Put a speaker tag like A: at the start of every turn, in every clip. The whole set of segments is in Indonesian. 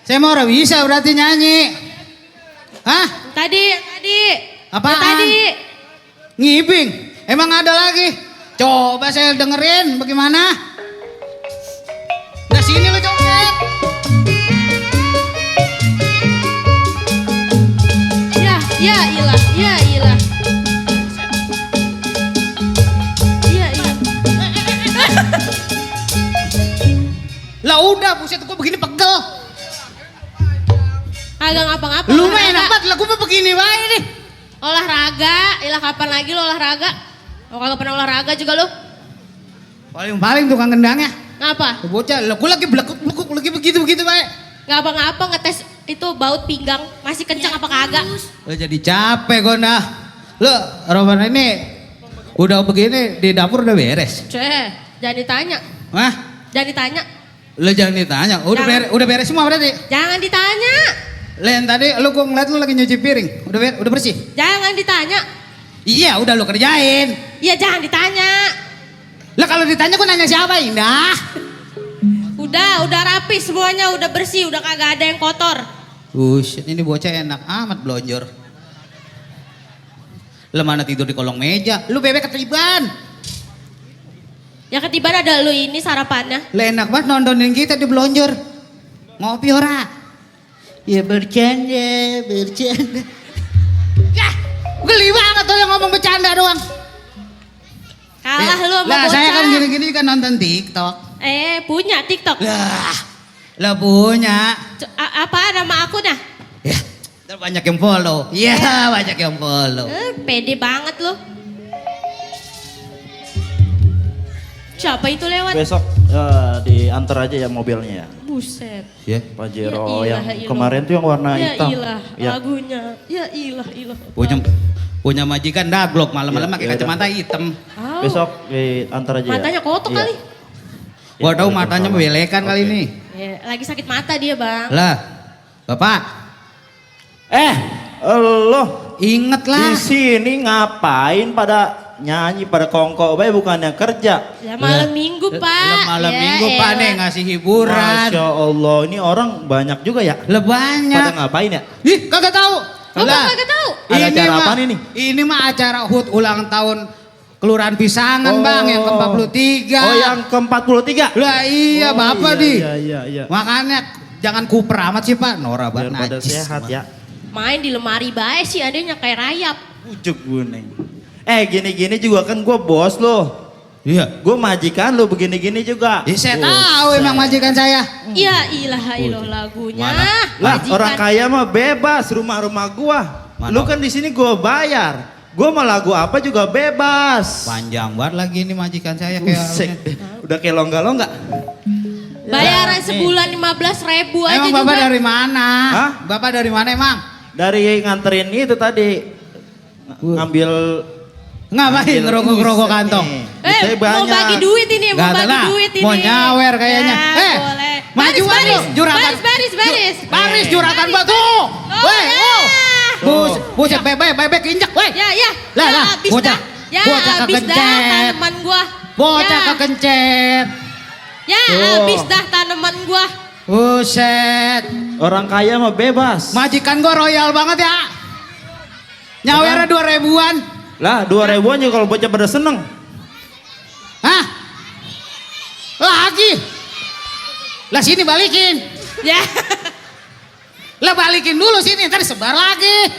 A: Saya mau udah bisa berarti nyanyi. Hah?
B: Tadi.
A: Apaan?
B: Tadi.
A: Ngibing. Emang ada lagi? Coba saya dengerin bagaimana? Nah sini lu coret.
B: Ya ilah. Ya ilah.
A: Lah udah buset gua begini pegel.
B: Agak ngapa-ngapa.
A: Lu mah enak banget lah gua mah begini wae nih.
B: Olahraga, ilah kapan lagi lo olahraga? Lo kagak pernah olahraga juga lo?
A: Paling tukang gendangnya.
B: Ngapa?
A: Bocah, lah gua lagi belekuk lagi begitu wae.
B: Ngapa-ngapa ngetes itu baut pinggang masih kencang apa kagak?
A: Lo jadi capek gua nah. Lo Roman ini udah begini di dapur udah beres.
B: Jangan ditanya.
A: Hah?
B: Jangan ditanya.
A: Lo jangan ditanya. Udah beres semua berarti.
B: Jangan ditanya.
A: Len tadi lu gua ngeliat lu lagi nyuci piring. Udah bersih.
B: Jangan ditanya.
A: Iya, udah lu kerjain.
B: Iya jangan ditanya.
A: Lah kalau ditanya gua nanya siapa, Indah?
B: Udah rapi semuanya, udah bersih, udah kagak ada yang kotor.
A: Buset, ini bocah enak amat blonjor. Lu mana tidur di kolong meja? Lu bebek ketiban.
B: Ya ketiban ada lu ini sarapannya.
A: Lah enak banget nontonin kita di blonjor. Ngopi ora? Ya bercanda. Ya, geli banget tuh yang ngomong bercanda doang.
B: Kalah lu sama
A: Lah
B: bocah.
A: saya kan gini-gini kan nonton TikTok.
B: Punya TikTok.
A: Lah punya.
B: Apa nama akunnya?
A: Ya, banyak yang follow. Iya, banyak yang follow.
B: Pede banget lu. Siapa itu lewat?
C: Besok diantar aja ya mobilnya ya.
B: Buset.
A: Ya.
C: Pajero
B: Ya
C: yang
B: ilah.
C: kemarin tuh yang warna
B: Ya
C: hitam.
B: ilah, lagunya. Ya ilah.
A: Punya majikan daglok malam-malam pakai
C: Ya udah.
A: kacamata hitam.
B: Oh.
C: Besok diantar aja
B: Matanya
C: ya.
B: kotok
C: Iya.
B: kali.
A: Gua tahu
C: Waalaikumsalam.
A: matanya membelekan kali
C: Oke.
A: ini.
B: Ya, lagi sakit mata dia bang.
A: Lah, Bapak,
C: Lo
A: inget
C: di
A: lah.
C: sini ngapain pada nyanyi pada kongko bae bukannya kerja.
B: Ya malam minggu pak.
A: Lah, malam
B: Ya,
A: minggu Pak
B: elah.
A: nih ngasih hiburan.
C: Masya Allah ini orang banyak juga ya.
A: Lah banyak.
C: Pada ngapain ya?
A: Ih, kagak tahu.
B: Oh,
A: Lah,
B: kagak tahu.
C: Ada acara
A: mah-
C: apaan ini?
A: Ini mah acara HUT ulang tahun Kelurahan Pisangan Bang yang ke-43.
C: Oh yang ke-43.
A: Lah iya
C: Oh,
A: Bapak
C: iya.
A: Makanya jangan kuper amat sih Pak. Nora
C: Biar
A: banget
C: pada
A: najis.
C: sehat ya.
B: Main di lemari bae sih adanya kayak rayap.
C: Ujuk buneng. Gini-gini juga kan gue bos lo.
A: Iya.
C: Gue majikan lo begini-gini juga.
A: Ya, saya tahu emang majikan saya.
B: Ya ilah lagunya.
A: Mana?
C: Lah
B: Majikan.
C: orang kaya mah bebas rumah-rumah gua.
A: Mana?
C: Lu kan di sini gua bayar. Gua mah lagu apa juga bebas.
A: Panjang banget lagi ini majikan saya kayak.
C: Buset. Udah kayak longga-longga.
B: Bayaran
C: Ya,
B: sebulan 15.000 aja
A: Emang
B: juga.
A: Bapak dari mana?
C: Hah?
A: Bapak dari mana emang?
C: Dari nganterin itu tadi ngambil
A: Ngapain ngerokok-ngerokok kantong?
C: Saya
B: Mau bagi duit ini, mau
A: Nggak
B: bagi
A: tahu lah,
B: duit ini.
A: mau nyawer kayaknya.
B: Ya, boleh.
A: Majuan
B: Baris,
A: lu, juragan.
B: Baris.
A: Baris juragan batu. Weh, buset bebek injek, weh.
B: Ya.
A: Lah,
B: habis
A: bocah.
B: dah. Ya,
A: Bocah
B: habis dah
A: kegencet.
B: tanaman gua.
A: Bocah
B: Ya.
A: kekencet.
B: Ya,
C: Tuh.
B: habis dah tanaman gua.
A: Buset.
C: orang kaya mah bebas.
A: Majikan gua royal banget ya. Nyawernya 2.000-an.
C: Lah 2.000-an juga kalau bocah pada seneng.
A: Hah? Lagi? Lah sini balikin.
B: Ya.
A: Lah balikin dulu sini, ntar sebar lagi.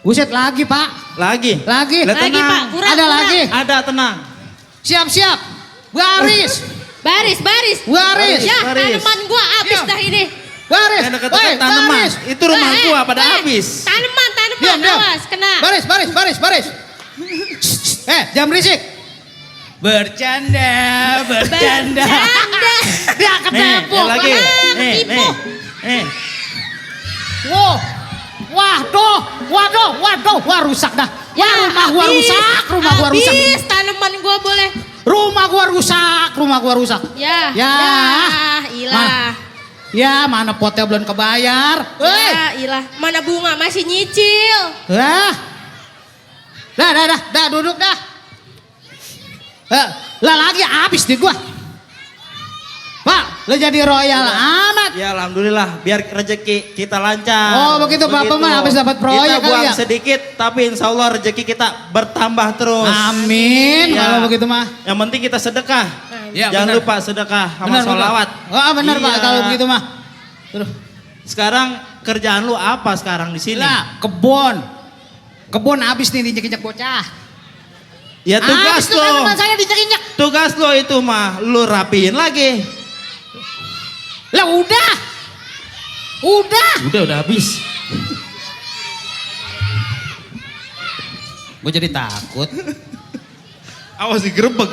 A: Buset lagi Pak.
C: Lagi.
A: Lah,
B: Lagi,
A: tenang.
B: Pak, kurang,
A: Ada
B: kurang.
A: lagi.
C: Ada tenang.
A: Siap-siap. Baris.
B: Baris. Ya,
C: Baris.
B: tanaman gua habis
A: Ya.
B: dah ini.
A: Baris.
C: Yang dekat-dekat tanaman.
A: baris.
C: Itu rumah gua pada habis.
B: Tanaman,
A: Diam, diam.
B: awas kena.
A: Baris. Jam berisik. Bercanda.
B: Bercanda.
A: Dia ketepuk.
C: lagi. Nih.
B: Tipu.
A: Wow. Waduh, wah rusak dah.
B: Ya,
A: Rumah gua rusak.
B: Habis tanaman gua boleh.
A: Rumah gua rusak.
B: Ya.
A: Ya.
B: Ilah.
A: Ya, mana potnya belum kebayar.
B: Ya, ilah. Mana bunga masih nyicil.
A: Lah. Dah, duduk dah. Lah lagi habis di gua. Pak, lo jadi royal amat.
C: Ya alhamdulillah, biar rezeki kita lancar.
A: Oh, begitu Bapak mah habis dapat proyek
C: Kita
A: kali
C: buang
A: ya?
C: sedikit, tapi insya Allah rezeki kita bertambah terus.
A: Amin,
C: Ya.
A: kalau begitu mah.
C: Yang penting kita sedekah.
A: Ya,
C: Jangan
A: benar.
C: lupa sedekah sama
A: Benar,
C: sholawat.
A: Oh, benar Pak,
C: Iya.
A: kalau begitu mah. Terus,
C: Sekarang kerjaan lu apa sekarang di sini?
A: lah, kebun. Kebun habis nih diinjek-injek bocah.
C: Ya tugas
A: Habis tuh
C: lo.
A: kan saya diinjek-injek.
C: Tugas lo itu mah lu rapihin lagi.
A: Lah udah.
C: Udah habis.
A: Gue jadi takut.
C: Awas digerebek.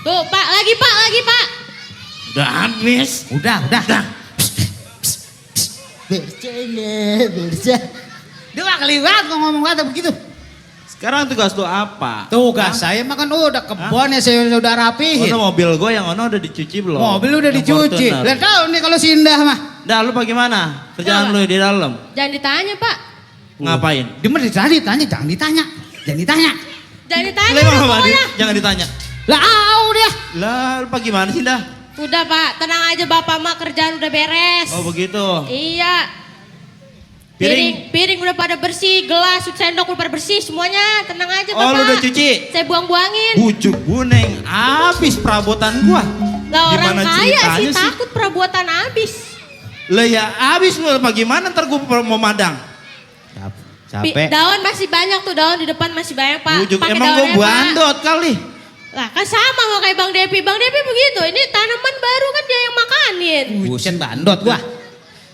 B: Tuh Pak, lagi Pak.
C: Udah habis.
A: Udah. Bercanda. Dia keliwat ngomong kata begitu.
C: Sekarang tugas lu apa?
A: Tugas saya makan udah kebun ya saya udah rapihin.
C: Ono mobil gue yang ono udah dicuci belum?
A: Mobil udah
C: Yang
A: dicuci.
C: Fortuner.
A: Lihat tahu nih kalau sindah mah.
C: Dah lu bagaimana? Kerjaan
B: Coba.
C: lu di dalam.
B: Jangan ditanya Pak.
C: Ngapain?
A: Dia mah ditanya, jangan ditanya.
B: Jangan ditanya
C: Lu emang
B: udah
C: apa?
B: pokoknya.
C: Jangan ditanya.
A: Lah dia.
C: Lah lu bagaimana sih dah?
B: Udah Pak, tenang aja Bapak mah kerjaan udah beres.
C: Oh begitu.
B: Iya.
C: Piring?
B: Piring udah pada bersih, gelas, sendok udah pada bersih semuanya. Tenang aja Bapak.
C: Oh lu udah cuci?
B: Saya buang-buangin.
C: Bujuk buneng, habis perabotan gua.
B: Lah orang
C: Gimana
B: kaya
C: ceritanya
B: sih
C: sih?
B: takut perabotan habis.
C: Lah ya habis lu bagaimana ntar gua mau madang.
A: Capek.
B: Daun masih banyak tuh, daun di depan masih banyak Pak.
C: Bujuk
B: Pakai
C: emang gua
B: daunnya, Pak.
C: bandot kali.
B: Lah kan sama mau kayak Bang Depi. Bang Depi begitu, ini tanaman baru kan dia yang makanin.
A: Buset bandot gua.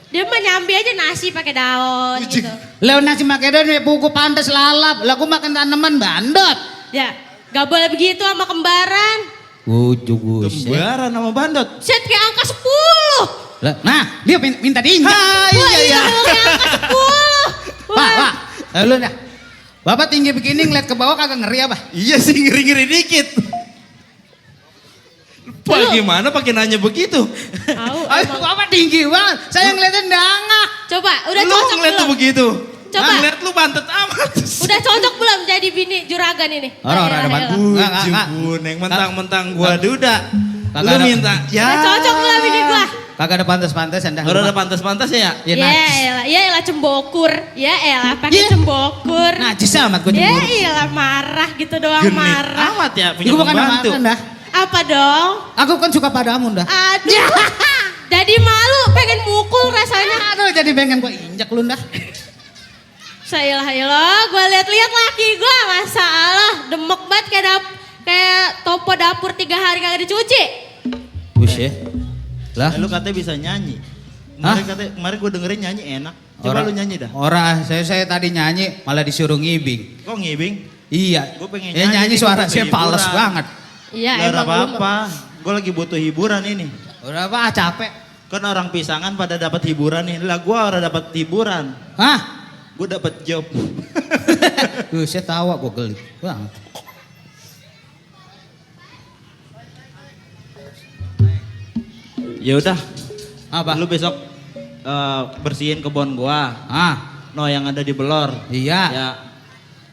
B: Dia mah nyambi aja nasi pakai daun gitu.
A: Lah nasi makedon buku pantas lalap. Lah gua makan tanaman bandot.
B: Ya, gak boleh begitu sama kembaran.
A: Buset.
C: Kembaran sama bandot.
B: Set kayak angka 10.
A: Lah, nah, dia minta diinjak.
B: Wah, iya kayak angka 10.
A: Pak. Lu dah. Bapak tinggi begini ngeliat ke bawah kagak ngeri apa?
C: Iya sih ngeri-ngeri dikit. Pak gimana pakai nanya begitu?
B: Tahu,
A: Ayo,
B: emang.
A: Bapak tinggi banget. Saya ngeliatin dangak.
B: Coba, udah
C: Lu
B: cocok
C: ngeliat tuh
B: belum?
C: begitu.
B: Coba.
C: Nah, ngeliat lu bantet amat.
B: Udah cocok belum jadi bini juragan ini?
A: Orang ada
B: Ayolah,
A: bantu.
B: ayolah.
A: Enggak.
C: Buneng mentang-mentang gua duda.
A: Kagak
C: Lu
A: ada-
C: minta. Ya.
B: Udah cocok belum bini gua?
A: Kagak ada pantas-pantasan dah.
C: Udah ada pantas-pantas ya?
A: Ya,
B: Ya
A: najis.
B: elah, ya elah cembokur. Ya elah, pakai
A: Ya.
B: cembokur.
A: Najis amat gua
B: Ya
A: cemburu.
B: elah marah gitu doang
C: Genit
B: marah.
C: amat ya punya
A: Itu bukan
C: pembantu.
A: amanan dah.
B: Apa dong?
A: Aku kan suka padamu dah.
B: Aduh. Jadi malu pengen mukul rasanya.
A: Aduh jadi pengen gua injak lu dah.
B: Saya gue lihat-lihat laki gue, masa Allah demek banget kayak topo dapur 3 hari kagak dicuci.
A: Buset. Lah.
C: Lu katanya bisa nyanyi.
A: Hah?
C: Kemarin gue dengerin nyanyi enak. Coba lu nyanyi dah.
A: Orang saya tadi nyanyi malah disuruh ngibing.
C: Kok ngibing?
A: Iya.
C: Gua pengen
A: Ya
C: nyanyi
A: nyanyi
C: nih,
A: suara
C: gua
A: saya
C: pengen
A: fals
C: hiburan.
A: banget.
B: Iya
C: Gak
B: emang
C: apa-apa. Gue lagi butuh hiburan ini.
A: Udah apa capek.
C: Kan orang pisangan pada dapat hiburan nih. Lah gue orang dapat hiburan.
A: Hah?
C: Gue dapat job.
A: Saya tawa gua geli banget.
C: Ya udah.
A: Apa?
C: Lu besok bersihin kebun gua.
A: Ah,
C: No yang ada di Belor.
A: iya.
C: Ya.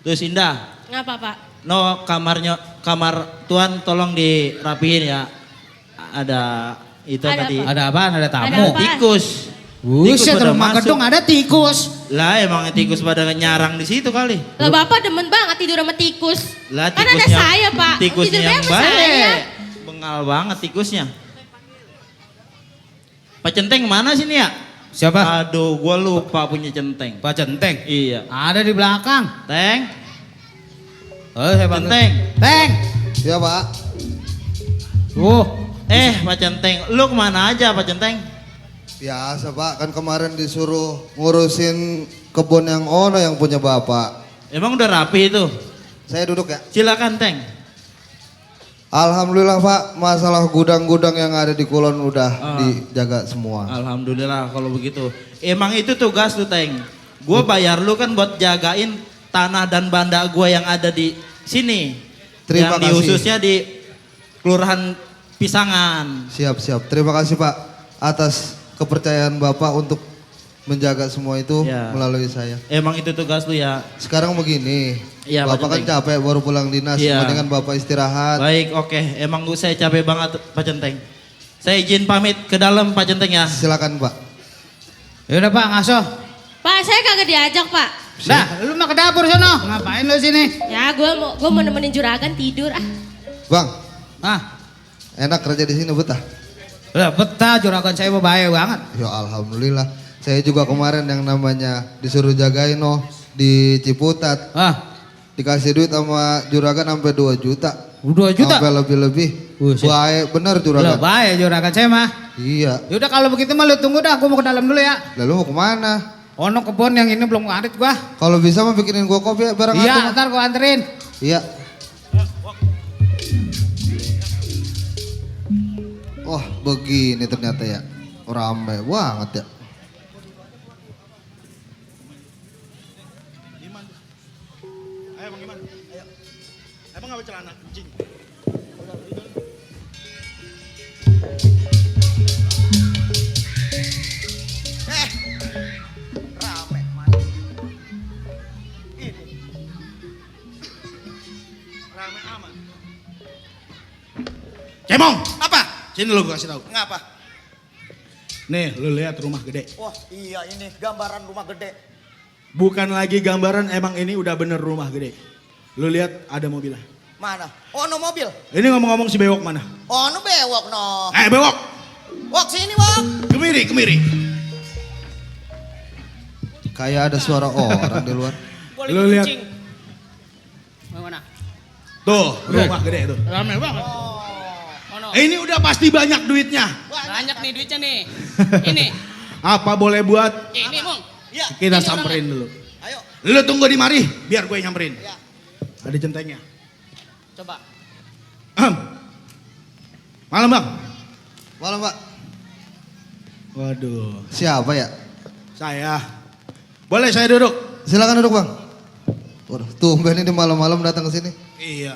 C: Terus Indah.
B: Ngapa Pak?
C: No kamar Tuan tolong dirapihin ya. Ada itu
B: Ada
C: tadi.
B: apa?
A: Ada apaan? Ada
B: Ada
A: tamu.
B: apa?
C: Tikus.
A: Buset,
C: pada
A: rumah
C: masuk.
A: gedung ada tikus.
C: Lah emang tikus pada nyarang di situ kali.
B: Lah Bapak demen banget tidur sama tikus.
C: Lah
B: Kan ada
C: tikusnya.
B: saya Pak.
C: Tikusnya
B: Tidurnya
C: yang
B: sama saya.
C: baik. Bengal banget tikusnya. Pak Centeng mana sini ya?
A: Siapa?
C: Aduh, gua lupa punya centeng.
A: Pak Centeng.
C: Iya.
A: Ada di belakang.
C: Teng,
A: Oh, saya panggil.
C: Centeng.
A: Teng.
D: Iya Pak.
C: Pak Centeng, lu kemana aja Pak Centeng?
D: Biasa Pak, kan kemarin disuruh ngurusin kebun yang ono yang punya Bapak.
C: Emang udah rapi itu?
D: Saya duduk ya.
C: Silakan Teng.
D: Alhamdulillah Pak, masalah gudang-gudang yang ada di Kulon udah dijaga semua.
C: Alhamdulillah kalau begitu. Emang itu tugas lu Teng. Gua bayar lu kan buat jagain tanah dan banda gua yang ada di sini.
D: Terima
C: yang di
D: kasih.
C: khususnya di Kelurahan Pisangan.
D: Siap-siap. Terima kasih Pak atas kepercayaan Bapak untuk menjaga semua itu
C: Ya.
D: melalui saya.
C: Emang itu tugas lu ya.
D: Sekarang begini,
C: Iya, Pak
D: Bapak kan
C: Centeng.
D: capek baru pulang dinas,
C: Iya.
D: mendingan Bapak istirahat.
C: Baik, oke. Emang saya capek banget Pak Centeng. Saya izin pamit ke dalam Pak Centeng ya.
D: Silakan Pak.
A: Ya udah Pak, ngaso.
B: Pak, saya kagak diajak, Pak.
A: Dah, lu mah ke dapur sono. Ngapain lu sini?
B: Ya, gue mau nemenin juragan tidur ah.
D: Bang,
A: Ah,
D: enak kerja di sini betah.
A: udah betah juragan saya bahaya banget.
D: Ya alhamdulillah. Saya juga kemarin yang namanya disuruh jagain di Ciputat.
A: Ah,
D: Dikasih duit sama juragan sampai 2 juta.
A: 2 juta.
D: Sampai lebih-lebih.
A: Buset.
D: Baik bener
A: Lah
D: juragan.
A: bahaya juragan saya mah.
D: Iya.
A: Ya udah kalau begitu mah lu tunggu dah, gua mau ke dalam dulu ya.
D: Lalu mau kemana?
A: Ono kebun yang ini belum ngarit gua.
D: Kalau bisa mah bikinin gua kopi ya bareng
A: Iya,
D: antum.
A: ntar gua anterin.
D: Iya. Wah begini ternyata ya. Ramai banget ya.
C: Ayo Bang Iman, ayo. Emang gak celana kucing?
E: Rame mas. Ini
C: Rame aman. Cemong,
E: apa?
C: sini lu gua kasih tahu.
E: Ngapa?
C: Nih, lu lihat rumah gede.
E: Wah iya ini gambaran rumah gede.
C: Bukan lagi gambaran, emang ini udah bener rumah gede. Lu lihat ada mobilnya.
E: Mana? Oh no mobil.
C: Ini ngomong-ngomong si bewok mana?
E: Oh no bewok no.
C: Bewok,
E: Wok sini wok.
C: kemiri, kemiri.
D: Kayak ada suara orang di luar.
C: Lu lihat.
A: Mana?
C: Tuh, rumah gede tuh.
A: Ramai banget.
C: Ini udah pasti banyak duitnya.
F: Banyak nih duitnya nih. Ini,
C: Apa boleh buat
F: ini Mong.
E: Ya.
C: kita samperin dulu.
E: Ayo.
C: Lu tunggu di mari, biar gue nyamperin.
E: Ya.
C: Ada centengnya.
F: Coba.
C: Malam bang.
D: Malam Pak.
C: Waduh,
D: Siapa ya?
C: saya. Boleh saya duduk?
D: Silakan duduk Bang. Waduh, tumben ini malam-malam datang ke sini.
C: Iya.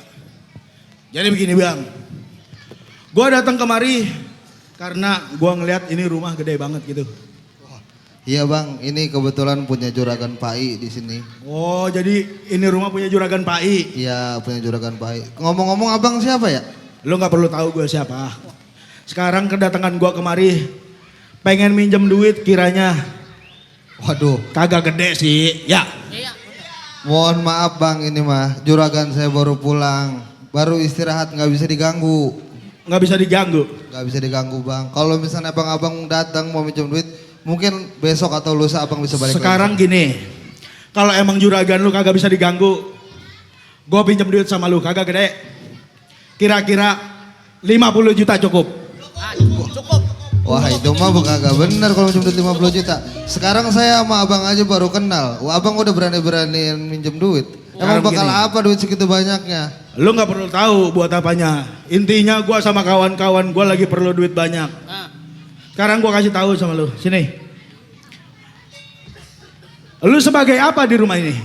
C: Jadi begini bang. Gue datang kemari karena gue ngeliat ini rumah gede banget gitu.
D: Iya Bang, ini kebetulan punya juragan Pai di sini.
C: Oh, jadi ini rumah punya juragan Pak I.
D: Iya, punya juragan Pai. Ngomong-ngomong Abang siapa ya?
C: Lo nggak perlu tahu gue siapa. Sekarang kedatangan gue kemari pengen minjem duit kiranya
D: Waduh,
C: kagak gede sih. Ya.
F: Iya.
D: mohon maaf Bang, ini mah juragan saya baru pulang. Baru istirahat, nggak bisa diganggu.
C: Nggak bisa diganggu.
D: Nggak bisa diganggu Bang. Kalau misalnya abang-abang datang mau minjem duit, mungkin besok atau lusa Abang bisa balik
C: Sekarang
D: lagi.
C: gini, kalau emang juragan lu kagak bisa diganggu, gue pinjam duit sama lu kagak gede. Kira-kira 50 juta cukup.
E: Cukup.
D: Wah itu mah kagak bener kalau minjem duit 50 juta. Sekarang saya sama abang aja baru kenal. Wah, abang udah berani-beraniin minjem duit. Emang
C: Sekarang
D: bakal
C: gini.
D: apa duit segitu banyaknya?
C: Lu nggak perlu tahu buat apanya. Intinya gue sama kawan-kawan gue lagi perlu duit banyak.
F: Nah,
C: Sekarang gue kasih tahu sama lu. Sini. Lu sebagai apa di rumah ini?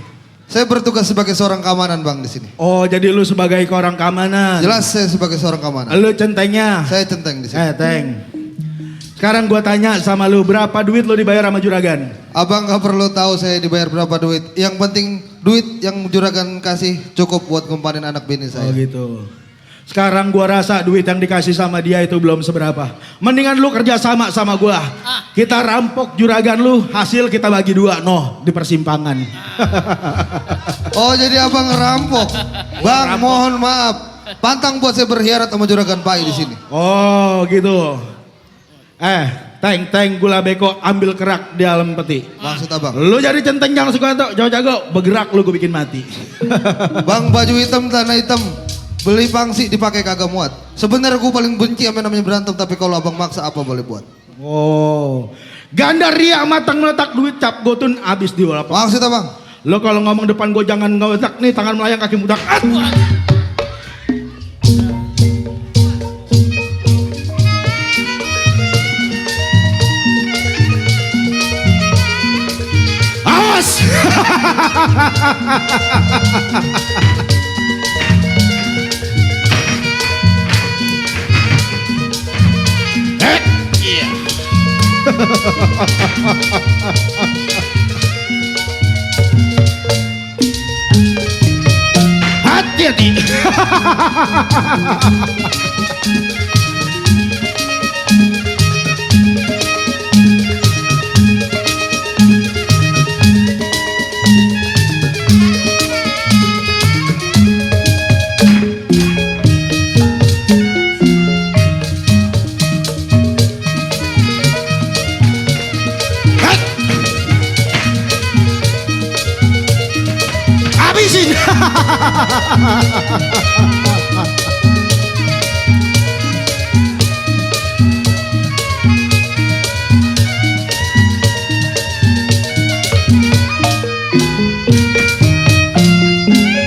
D: Saya bertugas sebagai seorang keamanan Bang di sini.
C: Oh, jadi lu sebagai orang keamanan.
D: Jelas saya sebagai seorang keamanan.
C: Lu centengnya.
D: Saya centeng di sini.
C: Teng. Sekarang gua tanya sama lu, berapa duit lu dibayar sama juragan?
D: Abang gak perlu tahu saya dibayar berapa duit. Yang penting duit yang juragan kasih cukup buat ngumpanin anak bini
C: Oh
D: saya.
C: gitu. Sekarang gua rasa duit yang dikasih sama dia itu belum seberapa. Mendingan lu kerja sama sama gua. Kita rampok juragan lu, hasil kita bagi dua. Noh, di persimpangan.
D: Oh jadi abang ngerampok. Bang mohon maaf. Pantang buat saya berkhianat sama juragan Pai di sini.
C: Oh gitu. Teng gula beko ambil kerak di dalam peti.
D: Maksud abang.
C: Lu jadi centeng jangan suka tuh jago-jago, bergerak lu gue bikin mati.
D: Bang baju hitam tanah hitam. Beli pangsi dipakai kagak muat. Sebenarnya gue paling benci sama namanya berantem, tapi kalau abang maksa apa boleh buat.
C: Oh, Gandaria matang meletak duit cap gotun abis di walapak.
D: Maksud abang.
C: Lo kalau ngomong depan gue jangan ngeletak nih tangan melayang kaki mudak. Awas! Iya. Hati-hati.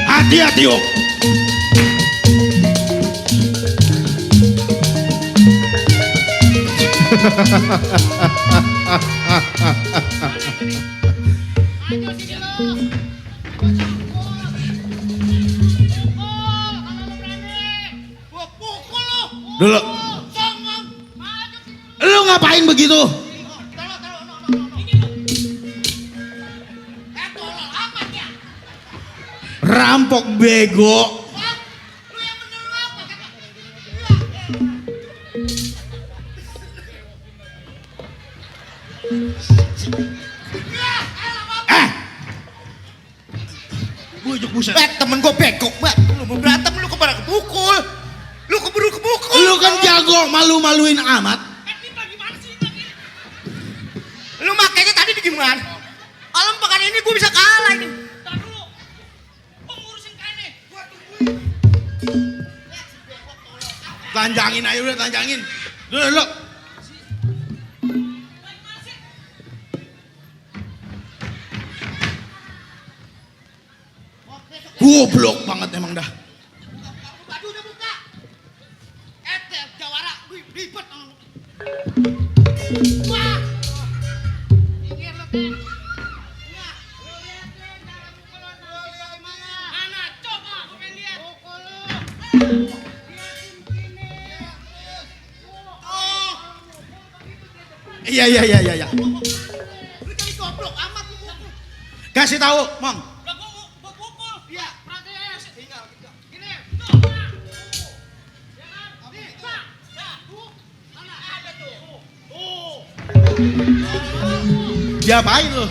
C: Hati-hati yuk. Dulu. Lu ngapain begitu? Rampok bego. Bujuk buset.
E: Temen gue bego banget. Lu mau berantem lu kemana kepukul. Lu keburu kepukul.
C: Lu kan jago malu-maluin amat.
E: Lu makanya tadi di gimana? Alam pekan ini gue bisa kalah ini.
C: Tanjangin ayo udah tanjangin. Dulu. Goblok banget emang dah.
E: Baju udah buka. Jawara ribet. Wah. Pinggir lo kan. Mana? Coba gue pengen lihat. Pukul lu.
C: Iya.
E: Lu jadi goblok amat lu pukul.
C: Kasih tahu, Mong.
E: Gua pukul. Iya. Perhatian. Tinggal. Gini. Mana ada tuh?
C: Diapain lu?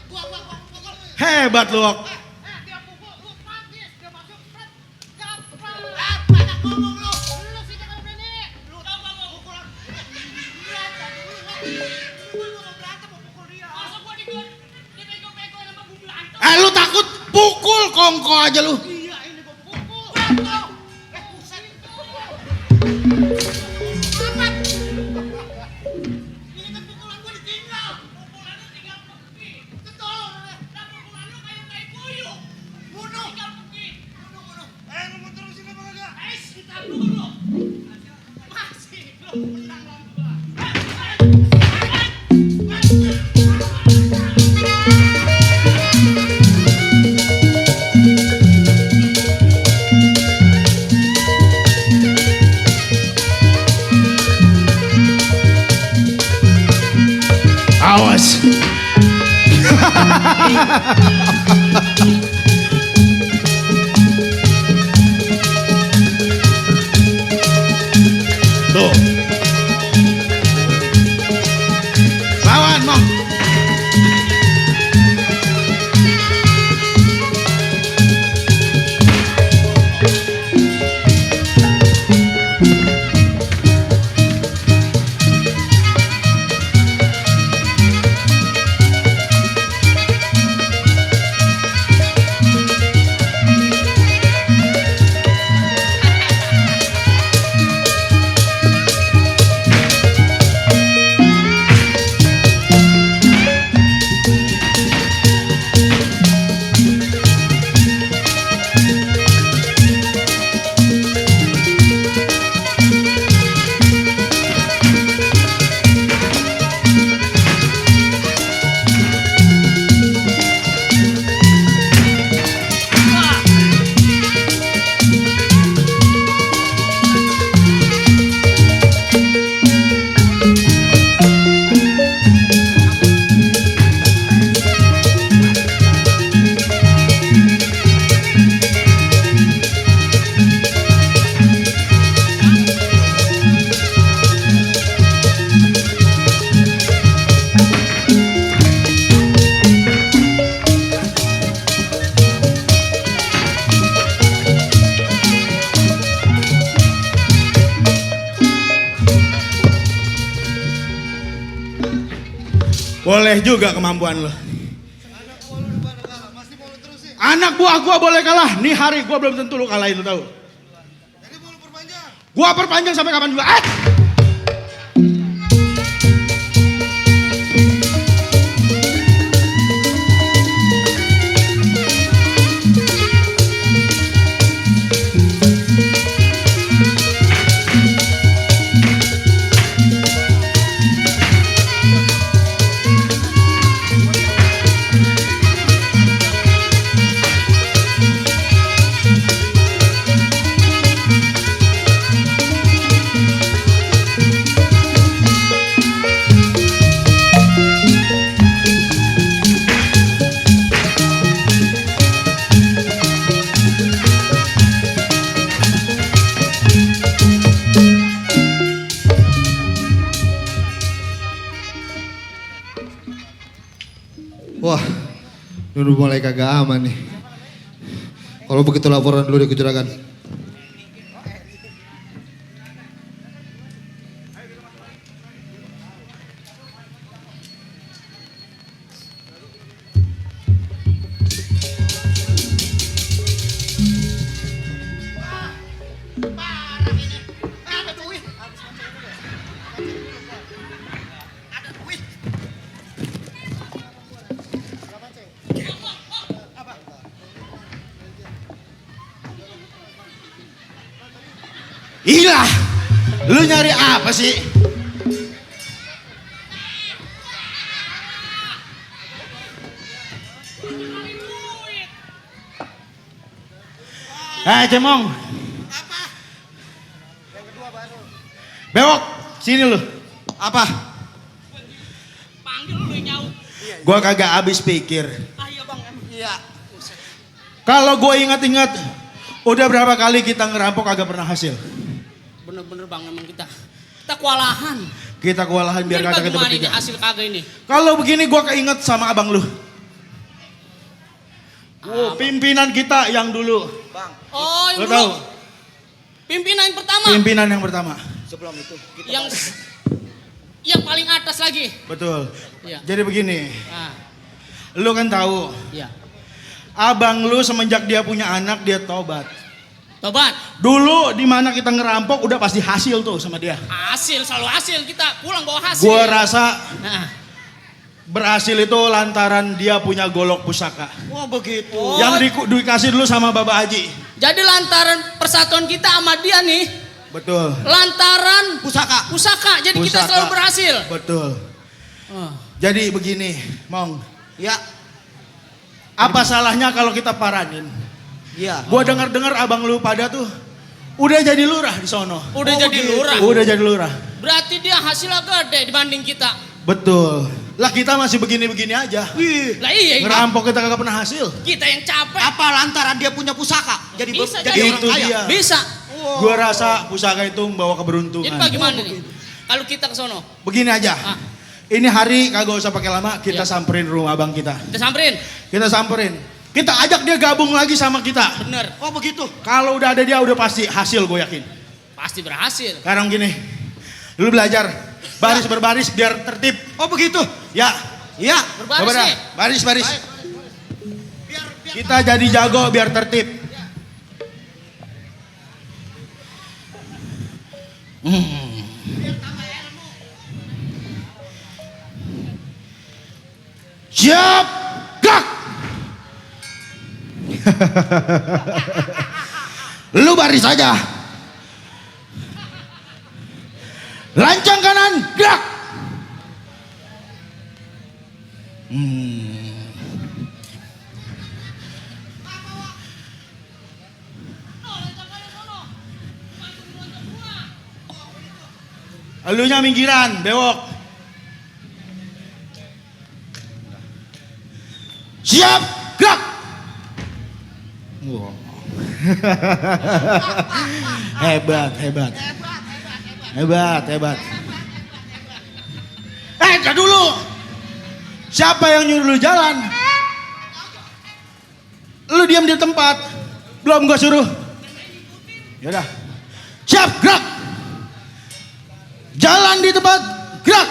E: Gua pukul.
C: Hebat lu, Ok.
E: Dia pukul, lu praktis, dia masuk, gampang. Banyak ngomong lu. Lu sih jangan berani. Lu coba mau pukul. Lihat tadi lu mau berantem mau pukul dia. Masa gua dibego-bego sama bumbu antum.
C: Lu takut pukul kongko aja lu.
E: Iya ini gua pukul. Pukul. Buset. Amat. Ini kan pukulan gua ditinggal. Pukulan lu tinggal pergi. Betul. Lah pukulan lu kayak kuyuh. Bunuh. Tinggal pergi. Bunuh. Lu mau terusin apa kagak? Kita dulu. Masih belum menang lawan gua.
C: Awas. Tuh. Lawan, Mong. Boleh juga kemampuan lo. Anak buah gua boleh kalah. Nih hari gua belum tentu lu kalahin, lu tahu.
D: Jadi mau lu perpanjang.
C: Gua perpanjang sampai kapan juga.
D: Wah, ini udah mulai kagak aman nih. Kalau begitu laporan dulu di Juragan.
C: Ilah, lu nyari apa sih? Cemong. Apa? Bewok, sini lu.
D: Apa?
F: Panggil lu yang jauh.
C: Gua kagak habis pikir.
F: Ah iya bang, iya.
C: Kalau gua ingat-ingat, udah berapa kali kita ngerampok kagak pernah hasil.
F: Bener-bener bang emang kita kewalahan.
C: Kita kewalahan biar
F: Jadi
C: kata kita
F: bagaimana ini
C: bertiga.
F: hasil kagak ini?
C: Kalau begini gua keinget sama abang lu. Pimpinan kita yang dulu.
F: Oh yang
C: Lu
F: dulu.
C: tahu?
F: Pimpinan yang pertama.
C: Pimpinan yang pertama.
F: Yang paling atas lagi.
C: Betul.
F: Iya.
C: Jadi begini,
F: Ah,
C: lu kan tahu,
F: iya.
C: abang lu semenjak dia punya anak dia tobat.
F: Tobat.
C: Dulu di mana kita ngerampok udah pasti hasil tuh sama dia.
F: Hasil selalu hasil kita pulang bawa hasil.
C: Gua rasa
F: Nah.
C: berhasil itu lantaran dia punya golok pusaka.
E: Wah begitu.
F: Oh,
C: Yang dikasih dulu sama Bapak Haji.
F: jadi lantaran persatuan kita sama dia nih,
C: Betul.
F: lantaran
E: Pusaka.
F: jadi kita
C: Pusaka.
F: selalu berhasil.
C: Betul.
F: Oh.
C: Jadi begini, Mong.
E: Ya.
C: Apa salahnya kalau kita paranin?
E: Iya.
C: Gua dengar-dengar abang lu pada tuh udah jadi lurah di sono.
F: Udah
E: Oh,
F: jadi
E: begitu.
F: lurah.
C: Udah jadi lurah.
F: Berarti dia hasilnya gede dibanding kita.
C: Betul. Lah kita masih begini-begini aja.
E: Wih.
F: Lah iya,
C: Ngerampok kita kagak pernah hasil.
F: kita yang capek.
E: Apa lantaran dia punya pusaka? Jadi
F: Bisa
E: jadi
F: jadi.
E: orang
C: Itu
E: kaya.
C: dia.
F: Bisa.
C: Gua rasa pusaka itu membawa keberuntungan.
F: Jadi bagaimana nih? Kalau kita ke sono,
C: Begini aja.
F: Ah.
C: Ini hari kagak usah pakai lama, kita
F: Iya.
C: samperin rumah abang kita.
F: kita samperin.
C: Kita samperin. Kita ajak dia gabung lagi sama kita.
F: Bener,
E: Oh begitu.
C: Kalau udah ada dia udah pasti hasil gue yakin.
F: pasti berhasil.
C: Sekarang gini. Lu belajar baris berbaris biar tertib.
E: Oh begitu.
C: Ya.
E: Iya.
F: Berbaris
C: Coba dah.
F: nih.
C: Baris. Kita jadi jago biar tertib. Siap, gerak. Lu baris saja. Lancang kanan, gerak. Elunya minggiran, bewok. Siap, gerak. Wow. Hebat. Entar dulu. Siapa yang nyuruh lu jalan? Lu diam di tempat. Belum gua suruh. Yaudah. Siap, gerak. Jalan di tempat, gerak.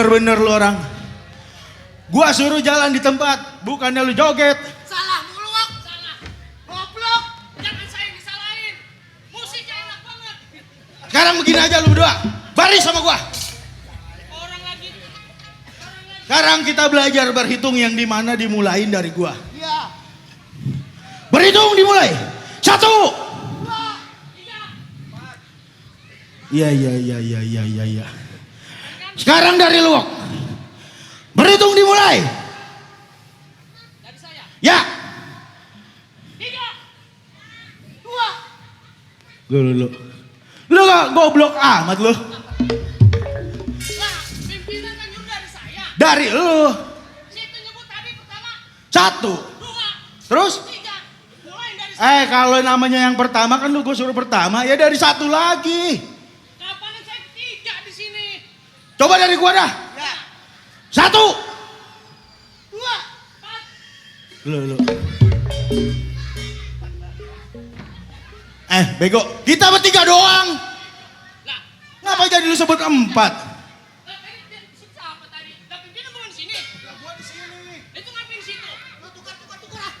C: Bener-bener lu orang. Gua suruh jalan di tempat, bukannya lu joget.
E: Salah mulu, Wak. Salah. Goblok. Jangan saya yang disalahin. Musiknya enak banget.
C: Sekarang begini aja lu berdua, baris sama gua.
E: Orang lagi.
C: Sekarang kita belajar berhitung yang dimana dimulain dari gua.
E: Iya.
C: Berhitung dimulai. 1. Iya. Sekarang dari lu. Berhitung dimulai.
E: Dari saya.
C: Ya.
E: 3, 2.
C: Lu gak goblok amat lu.
E: Nah, pimpinan kan nyuruh dari saya.
C: Dari lu.
E: Situ nyebut tadi pertama.
C: 1.
E: 2,
C: Terus?
E: 3. Mulai dari saya.
C: Kalau namanya yang pertama kan lu gue suruh pertama, ya dari 1 lagi.
E: Kapan saya ketiga di sini?
C: Coba dari gua dah.
E: Ya.
C: 1.
E: 2, 4.
C: Lu. Bego, kita bertiga doang.
E: Lah,
C: Ngapa jadi lu sebut 4?
E: tadi siapa tadi? Lah pimpinan bukan di sini. Lah gua di sini. Itu ngapain di situ? Lu tukar ah.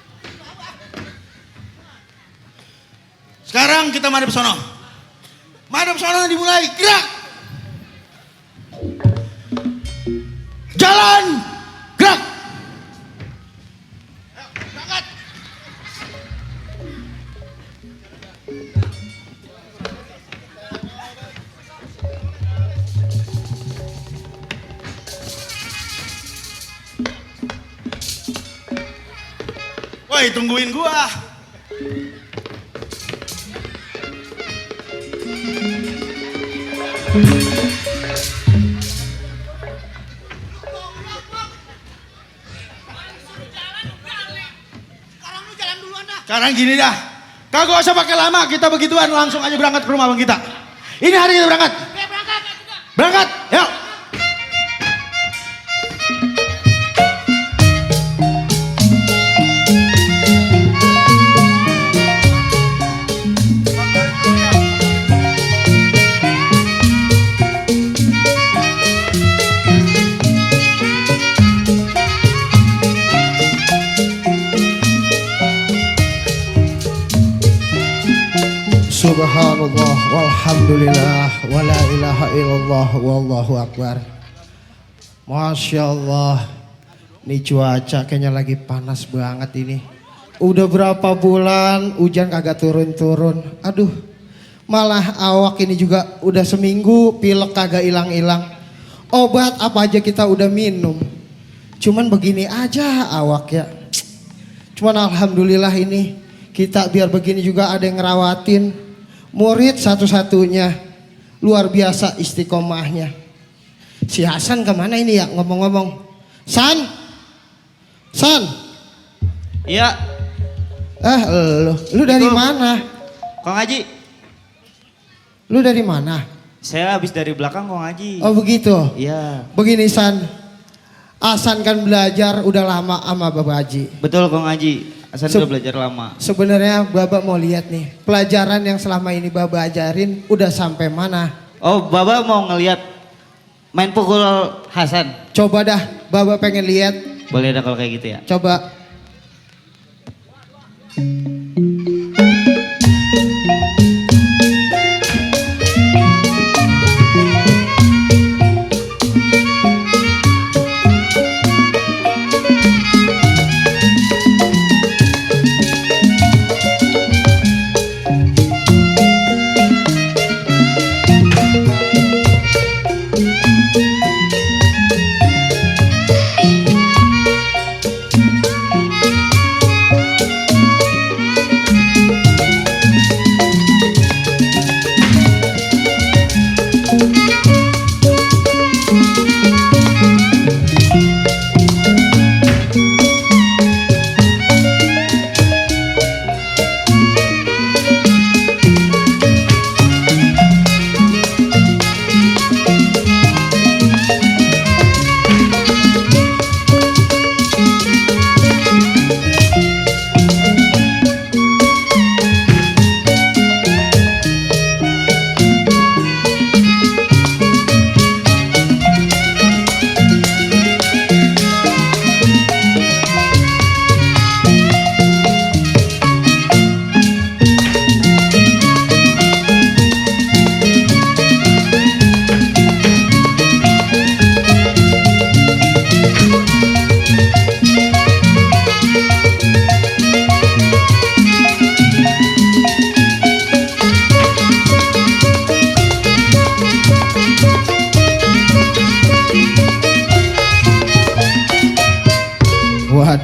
C: Sekarang kita madep sono. Madep sono dimulai, gerak. Jalan, gerak. Ayo, berangkat. Woi, tungguin gua.
E: Sekarang lu jalan duluan dah.
C: Sekarang gini dah. Kagak usah pakai lama, kita begituan langsung aja berangkat ke rumah Bang kita. Ini hari kita berangkat.
E: Oke, berangkat juga.
C: Berangkat, yuk.
G: Subhanallah walhamdulillah wala ilaha illallah wallahu akbar. Masya Allah, nih cuaca kayaknya lagi panas banget ini. Udah berapa bulan hujan kagak turun-turun. Aduh, malah awak ini juga udah seminggu pilek kagak hilang-hilang. Obat apa aja kita udah minum, cuman begini aja awak ya. Cuman alhamdulillah ini kita biar begini juga ada yang ngerawatin. Murid satu-satunya, luar biasa istiqomahnya. Si Hasan kemana ini ya ngomong-ngomong? San?
H: Iya,
G: Lu dari mana?
H: Kong Haji.
G: Lu dari mana?
H: Saya habis dari belakang Kong Haji.
G: Oh begitu.
H: Iya.
G: Begini San, Hasan kan belajar udah lama sama Bapak Haji.
H: Betul Kong Haji. Hasan udah belajar lama.
G: Sebenarnya Bapak mau lihat nih, pelajaran yang selama ini Bapak ajarin udah sampai mana?
H: Oh, Bapak mau ngelihat main pukul Hasan?
G: Coba dah, Bapak pengen lihat.
H: Boleh dah kalau kayak gitu ya.
G: Coba.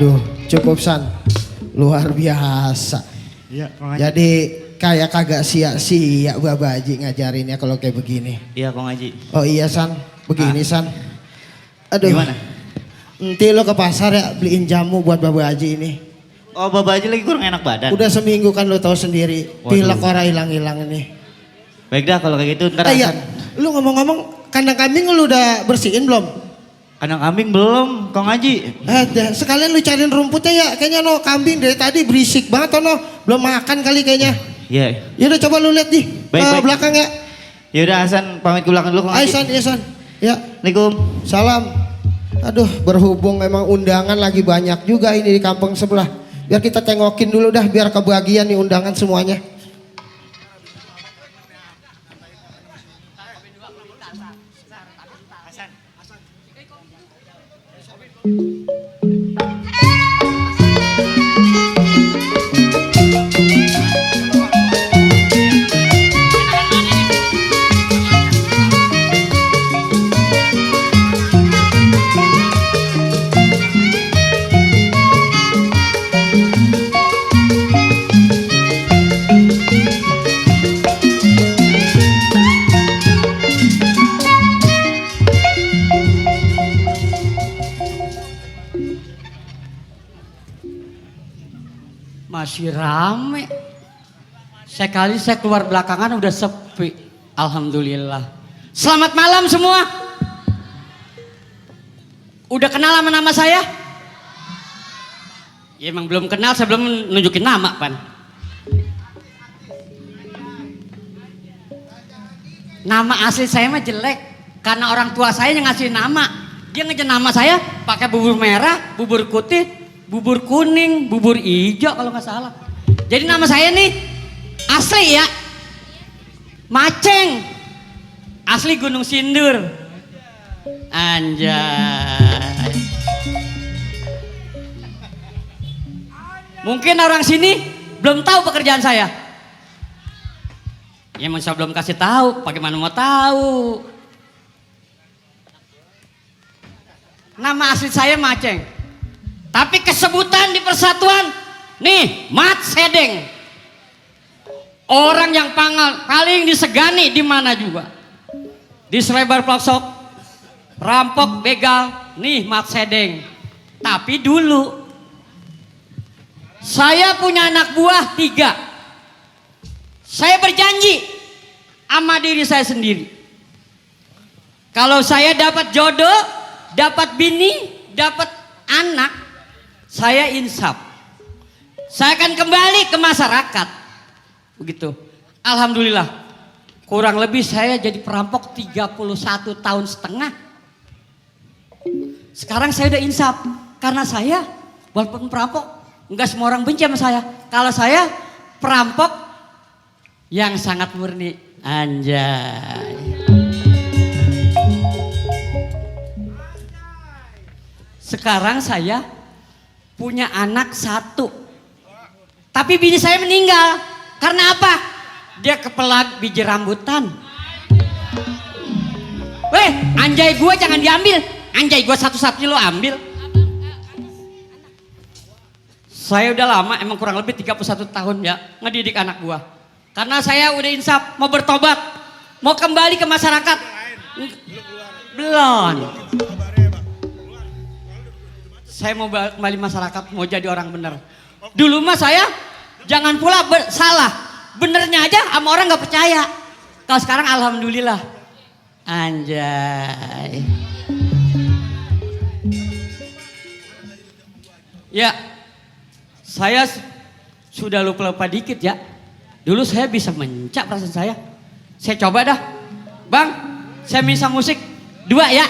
G: Waduh, cukup San. Luar biasa.
H: Iya, Kong Haji.
G: Jadi kayak kagak sia-sia Baba Haji ngajarinnya kalau kayak begini.
H: Iya, Kong Haji.
G: Oh iya San, begini San. Aduh.
H: Gimana?
G: Nanti lo ke pasar ya beliin jamu buat Baba Haji ini.
H: Oh, Baba Haji lagi kurang enak badan.
G: Udah seminggu kan lo tahu sendiri.
H: Waduh.
G: Pilek orang hilang-hilang ini.
H: Baik dah kalau kayak gitu ntar
G: Iya,
H: Hasan.
G: lu ngomong-ngomong kandang kambing lu udah bersihin belum?
H: Kandang kambing belum, Kong Haji.
G: Sekalian lu cariin rumputnya ya. Kayaknya no kambing dari tadi berisik banget no. Belum makan kali kayaknya.
H: Iya.
G: Ya udah coba lu lihat nih
H: Baik,
G: ke
H: baik.
G: belakang ya.
H: Ya udah Hasan pamit ke belakang dulu Kong
G: Ayo
H: Haji.
G: San, iya San. Ya,
H: Assalamualaikum.
G: salam. Aduh, berhubung memang undangan lagi banyak juga ini di kampung sebelah. Biar kita tengokin dulu dah biar kebagian nih undangan semuanya.
F: Masih rame. Sekali saya keluar belakangan udah sepi. Alhamdulillah. Selamat malam semua. Udah kenal sama nama saya? Ya emang belum kenal, saya belum nunjukin nama pan. Nama asli saya mah jelek. Karena orang tua saya yang ngasih nama. Dia ngejen nama saya pakai bubur merah, bubur putih, bubur kuning, bubur hijau kalau nggak salah. Jadi nama saya nih asli ya, Maceng, asli Gunung Sindur. Anjay. Mungkin orang sini belum tahu pekerjaan saya. Ya emang saya belum kasih tahu, bagaimana mau tahu? Nama asli saya Maceng. Tapi kesebutan di persatuan, nih Mat Sedeng. Orang yang paling disegani di mana juga. Di selebar pelosok, rampok, begal, nih Mat Sedeng. Tapi dulu, saya punya anak buah 3. Saya berjanji sama diri saya sendiri. Kalau saya dapat jodoh, dapat bini, dapat anak, saya insaf. Saya akan kembali ke masyarakat. Begitu. Alhamdulillah. Kurang lebih saya jadi perampok 31 tahun setengah. Sekarang saya udah insaf. Karena saya walaupun perampok, enggak semua orang benci sama saya. Kalau saya perampok yang sangat murni. Anjay. Sekarang saya punya anak 1. Tapi bini saya meninggal. Karena apa? Dia kepelag biji rambutan. Weh, anjay gue jangan diambil. Anjay gue satu-satunya lo ambil. Saya udah lama, emang kurang lebih 31 tahun ya, ngedidik anak gue. Karena saya udah insaf, mau bertobat. Mau kembali ke masyarakat. Belum. Saya mau kembali masyarakat, mau jadi orang benar. Dulu mah saya jangan pula salah, benernya aja sama orang nggak percaya. Kalau sekarang alhamdulillah, anjay. Ya, saya sudah lupa-lupa dikit ya. Dulu saya bisa mencak perasaan saya. Saya coba dah, bang, saya bisa musik 2 ya.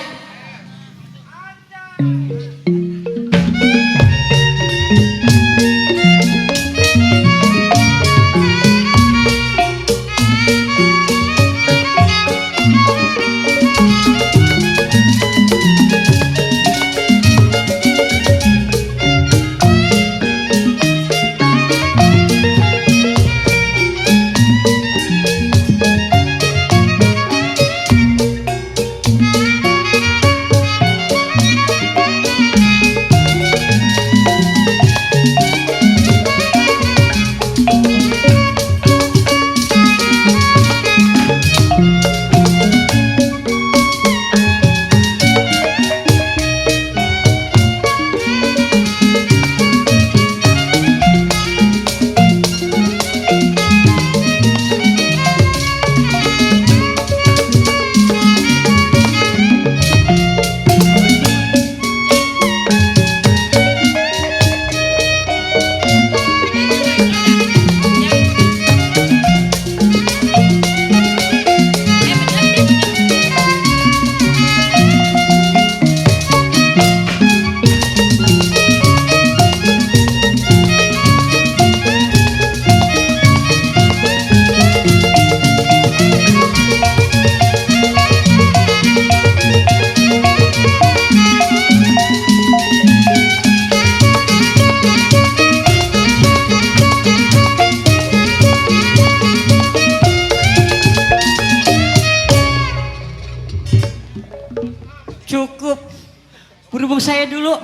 F: saya dulu.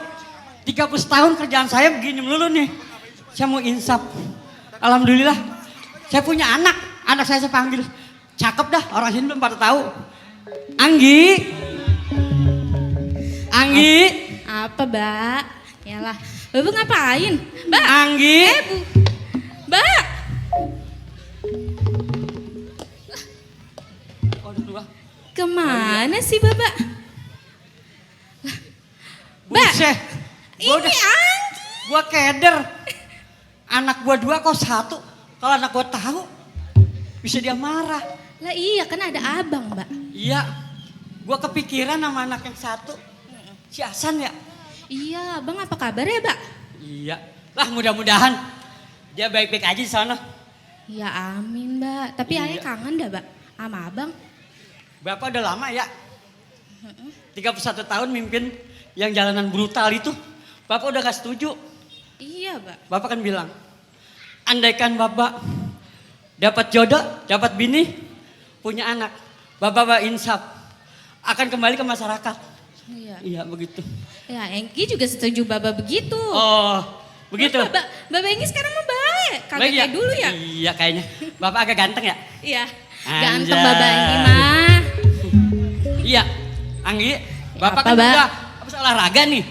F: 30 tahun kerjaan saya begini melulu nih. Saya mau insaf. Alhamdulillah. Saya punya anak. Anak saya panggil. Cakep dah, orang sini belum pada tahu. Anggi. Anggi.
B: Apa, Mbak? Yalah. Bapak ngapain? Mbak.
F: Anggi.
B: Mbak.
F: Oh, dua.
B: Kemana sih, Bapak? Mbak.
F: Buset.
B: Ini Anggi.
F: Gua keder. Anak gua 2 kok 1. Kalau anak gua tahu bisa dia marah.
B: Lah iya kan ada abang, Mbak.
F: Iya. Gua kepikiran sama anak yang 1. Si Hasan ya?
B: Iya, Bang apa kabar ya, Mbak?
F: Iya. Lah mudah-mudahan dia baik-baik aja di sana.
B: Ya amin, Mbak. Tapi
F: Iya.
B: ayah kangen dah, Mbak, sama abang.
F: Bapak udah lama ya? 31 tahun mimpin yang jalanan brutal itu. Bapak udah gak setuju.
B: Iya, Mbak.
F: Bapak kan bilang, andaikan Bapak dapat jodoh, dapat bini, punya anak. Bapak insaf akan kembali ke masyarakat.
B: Iya.
F: Iya begitu.
B: Ya, Engki juga setuju Bapak begitu.
F: Oh, begitu.
B: Bapak Engki sekarang mah baik. Kagak
F: Baik
B: kayak dulu ya?
F: Iya kayaknya. Bapak agak ganteng ya?
B: Iya.
F: Anjay.
B: Ganteng Bapak Engki mah.
F: Iya. Anggi, Bapak
B: Apa,
F: kan
B: Mbak?
F: udah habis olahraga nih.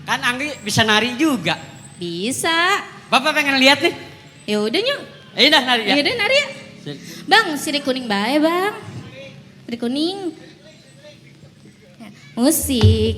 F: Kan Anggi bisa nari juga.
B: Bisa.
F: Bapak pengen lihat nih.
B: Ya udah nyuk.
F: Ayo dah nari ya.
B: Ya udah nari ya. Bang, sirik kuning bae, Bang. Sirik kuning. Ya, musik.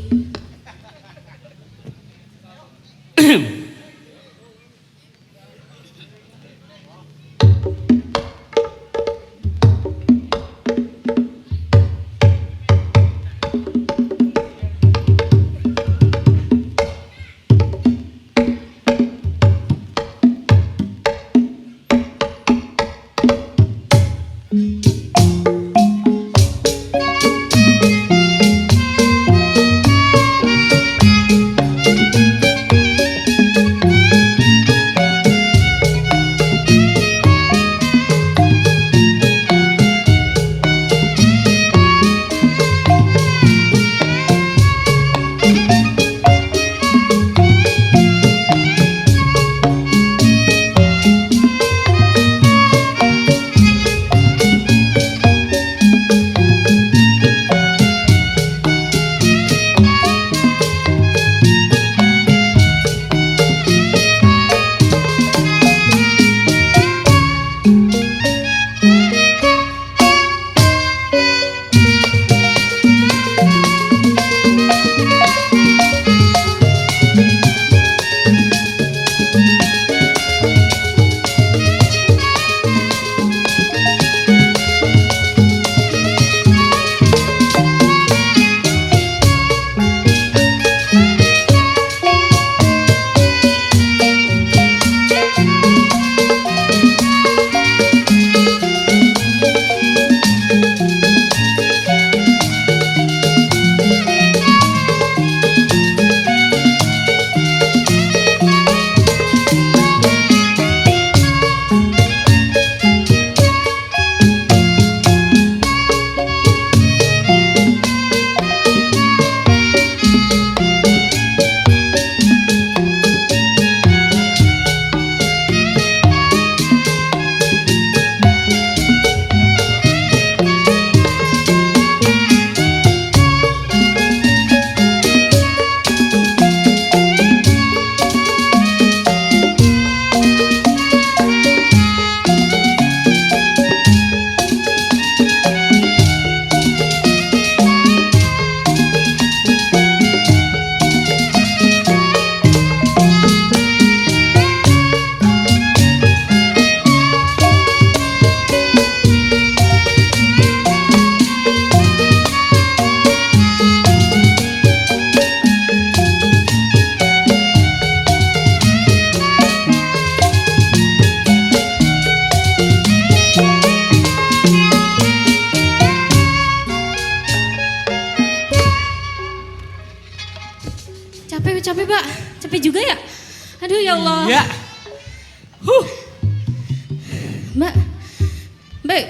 B: Capek, Pak. Capek juga ya? Aduh ya Allah.
F: Iya.
B: Mbak. Mbak.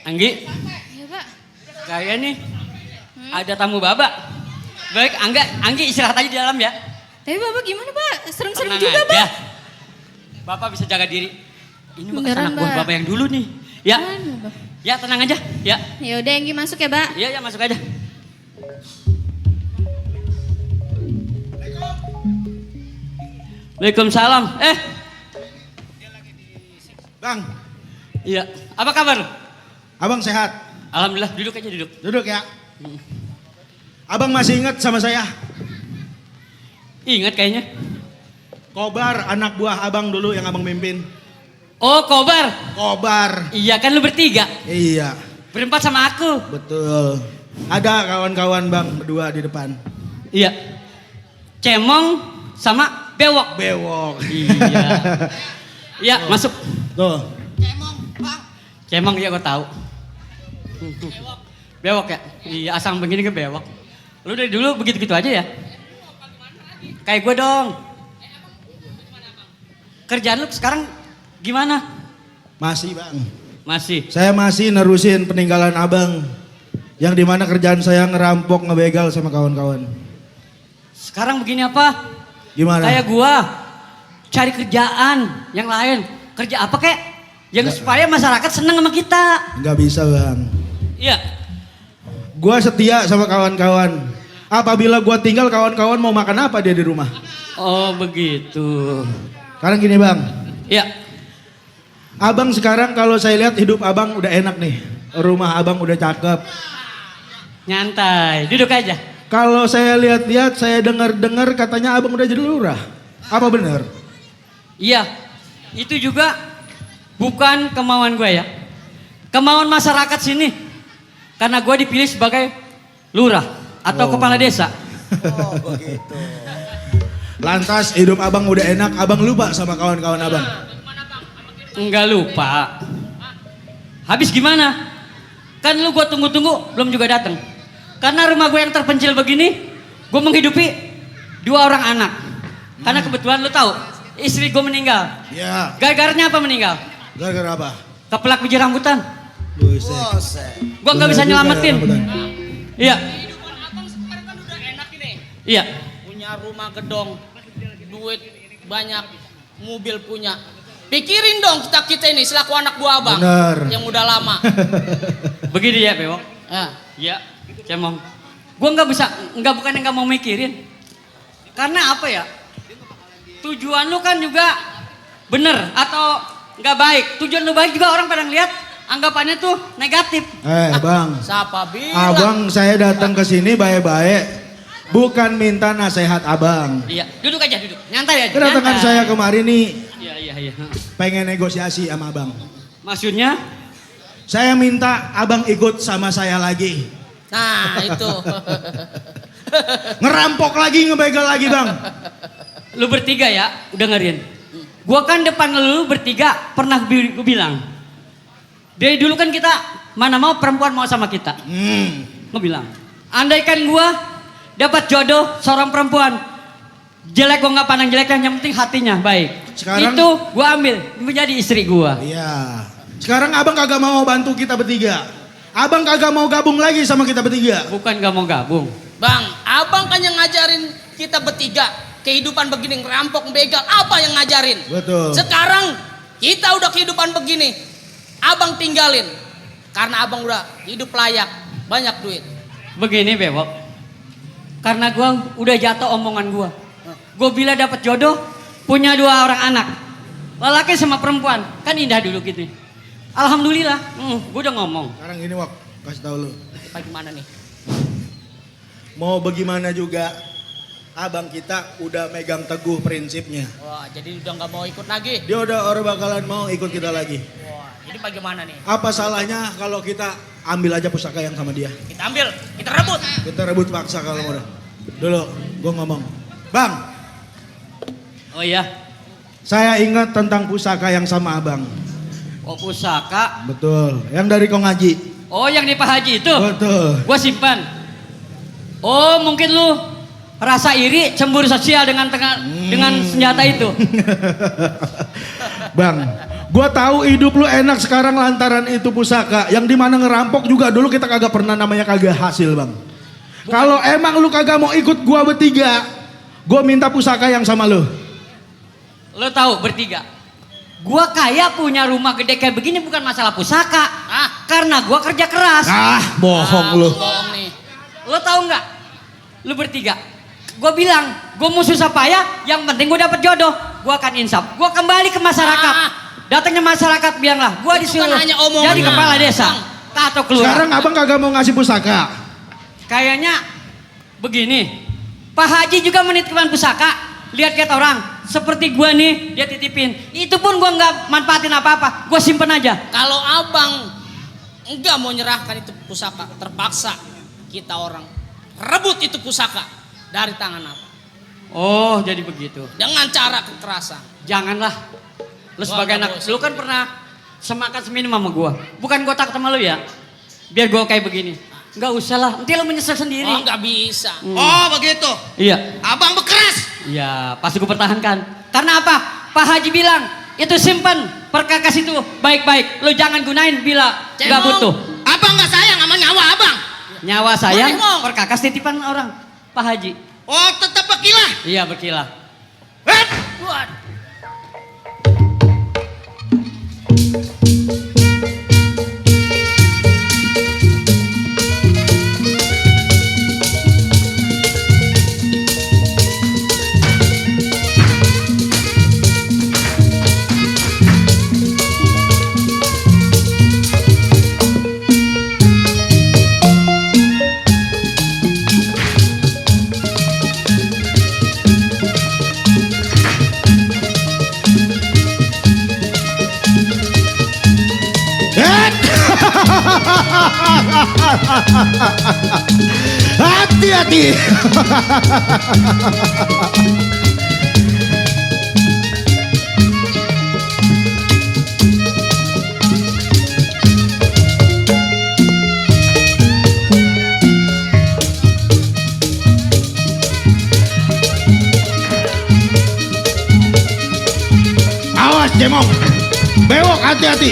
F: Anggi,
B: Iya Pak.
F: kayak nih ada tamu Baba. Baik, Anggi istirahat aja di dalam ya.
B: Tapi Bapak gimana Pak? Serem-serem
F: Tenang
B: juga
F: aja.
B: Pak.
F: Bapak bisa jaga diri. Ini bekas
B: Beneran,
F: anak buah
B: Mbak.
F: Bapak yang dulu nih. Ya,
B: Mana, Pak?
F: ya tenang aja. Ya,
B: Ya udah Enggi masuk ya Pak.
F: iya ya masuk aja. Waalaikumsalam.
C: Bang,
F: Iya. Apa kabar?
C: abang sehat?
F: Alhamdulillah, duduk aja duduk.
C: Duduk ya. Abang masih ingat sama saya?
F: Ingat kayaknya.
C: Kobar, anak buah abang dulu yang abang mimpin.
F: Oh, Kobar.
C: Kobar.
F: Iya kan lu bertiga.
C: Iya,
F: Berempat sama aku.
C: betul. Ada kawan-kawan bang berdua di depan.
F: Iya. Cemong sama Bewok.
C: Bewok.
F: Iya. Iya, masuk.
C: Tuh.
F: Cemong ya gue tahu. Bewok ya? Iya, asal begini ke bewok. Lu dari dulu begitu-gitu aja ya? Kayak gue dong. Kerjaan lu sekarang gimana?
C: Masih bang.
F: Masih.
C: Saya masih nerusin peninggalan abang. Yang dimana kerjaan saya ngerampok, ngebegal sama kawan-kawan.
F: Sekarang begini apa?
C: Gimana?
F: Kayak gua cari kerjaan yang lain. Kerja apa kek? Yang supaya masyarakat seneng sama kita.
C: Nggak bisa bang.
F: Iya.
C: Gua setia sama kawan-kawan. Apabila gua tinggal, kawan-kawan mau makan apa dia di rumah?
F: Oh begitu.
C: Sekarang gini bang.
F: Iya.
C: Abang sekarang kalau saya lihat hidup abang udah enak nih. Rumah abang udah cakep.
F: Nyantai. Duduk aja.
C: Kalau saya lihat-lihat, saya dengar-dengar katanya abang udah jadi lurah. Apa benar?
F: Iya. Itu juga bukan kemauan gue ya. Kemauan masyarakat sini. Karena gue dipilih sebagai lurah atau kepala desa.
C: Lantas hidup abang udah enak, abang lupa sama kawan-kawan abang.
F: Enggak lupa. Habis gimana? Kan lu gue tunggu-tunggu belum juga datang. Karena rumah gue yang terpencil begini, gue menghidupi 2 orang anak. Karena kebetulan lu tahu, istri gue meninggal.
C: Ya,
F: Gara-garanya apa meninggal?
C: gara-gara apa?
F: Keplak biji rambutan.
C: Buset.
F: Gue nggak bisa
C: Bener juga
F: nyelamatin.
C: ya, rambutan.
F: Iya,
E: Kehidupan abang sekarang kan udah enak ini.
F: iya.
E: Punya rumah gedong, duit banyak, mobil punya. Pikirin dong kita ini selaku anak buah abang.
C: Bener.
E: Yang udah lama.
F: Begini ya, Bewok.
E: Ya.
F: Iya, Cemong. Gue nggak bukan yang nggak mau mikirin. Karena apa ya? Tujuan lu kan juga bener atau nggak baik. Tujuan lu baik juga orang pada ngeliat anggapannya tuh negatif.
C: Bang,
E: Siapa bilang?
C: abang saya datang ke sini baik-baik. Bukan minta nasihat abang.
F: Iya, duduk aja, duduk. Nyantai aja.
C: Kedatangan
F: nyantai.
C: saya kemari nih
F: Iya.
C: pengen negosiasi sama abang.
F: Maksudnya?
C: Saya minta abang ikut sama saya lagi.
E: Nah itu.
C: Ngerampok lagi, ngebegal lagi bang.
F: Lu bertiga ya, udah ngeriin. Gua kan depan lu bertiga pernah gue bilang. Dari dulu kan kita mana mau perempuan mau sama kita. Gue bilang, andaikan gua dapat jodoh seorang perempuan, jelek gua nggak pandang jeleknya, yang penting hatinya baik.
C: Sekarang-
F: Itu gua ambil menjadi istri gua.
C: Iya. Sekarang abang kagak mau bantu kita bertiga. Abang kagak mau gabung lagi sama kita bertiga.
F: Bukan gak mau gabung.
E: Bang, abang kan yang ngajarin kita bertiga. Kehidupan begini ngerampok, begal, apa yang ngajarin?
C: Betul.
E: Sekarang kita udah kehidupan begini. Abang tinggalin. Karena abang udah hidup layak, banyak duit.
F: Begini Bewok, karena gua udah jatuh omongan gua. Gua bila dapat jodoh, punya 2 orang anak, lelaki sama perempuan, kan indah dulu gitu. Alhamdulillah, gua udah ngomong.
C: Sekarang ini Wak, kasih tahu lu.
E: Bagaimana nih?
C: Mau bagaimana juga, abang kita udah megang teguh prinsipnya.
E: Wah, jadi udah nggak mau ikut lagi.
C: Dia udah orang bakalan mau ikut kita lagi.
E: Wah, jadi bagaimana nih?
C: Apa salahnya kalau kita ambil aja pusaka yang sama dia?
E: Kita ambil, kita rebut.
C: Kita rebut paksa kalau mau. Dulu, gue ngomong, bang,
F: Oh iya,
C: saya ingat tentang pusaka yang sama abang.
F: oh pusaka.
C: Betul, yang dari Kong Haji.
F: Oh yang di Pak Haji itu,
C: Betul.
F: gua simpan. Oh mungkin lu rasa iri, cemburu sosial dengan dengan senjata itu.
C: Bang, gua tahu hidup lu enak sekarang lantaran itu pusaka. Yang dimana ngerampok juga dulu kita kagak pernah namanya kagak hasil bang. Kalau emang lu kagak mau ikut gua bertiga, gua minta pusaka yang sama lu.
F: Lo tahu bertiga, gua kaya punya rumah gede kayak begini bukan masalah pusaka, karena gua kerja keras.
C: Bohong lu.
A: Bohong nih.
F: Lo tahu nggak? Lu bertiga, gua bilang, gua mau susah payah, yang penting gua dapat jodoh, gua akan insaf, gua kembali ke masyarakat. Datangnya masyarakat biarlah, gua
A: Itu
F: disuruh
A: kan hanya omongan.
F: jadi kepala desa atau keluar.
C: Sekarang abang kagak mau ngasih pusaka.
F: Kayaknya begini, Pak Haji juga menitipkan pusaka. Lihat-lihat orang, seperti gua nih, dia titipin. Itu pun gua nggak manfaatin apa-apa, gua simpen aja.
A: Kalau abang enggak mau nyerahkan itu pusaka, terpaksa kita orang rebut itu pusaka dari tangan abang.
F: Oh, jadi begitu.
A: Dengan cara kekerasan.
F: Janganlah. Lu sebagai
A: nggak
F: anak,
A: bosan.
F: lu kan pernah semakan seminum sama gua. Bukan gua takut sama lu ya. Biar gua kayak begini. Enggak usah lah, nanti lu menyesal sendiri.
A: Oh enggak bisa.
E: Oh begitu.
F: Iya.
E: Abang bekeras.
F: Iya, pasti gua pertahankan. Karena apa? Pak Haji bilang, itu simpan perkakas itu baik-baik. Lu jangan gunain bila nggak
A: Cemong.
F: butuh.
E: Abang nggak sayang sama nyawa abang.
F: Nyawa saya,
A: Cemong.
F: perkakas titipan orang. Pak Haji.
E: Oh tetap bekilah.
F: Iya, berkilah.
A: Waduh.
C: Hati-hati. Awas Cemong, bewok hati-hati.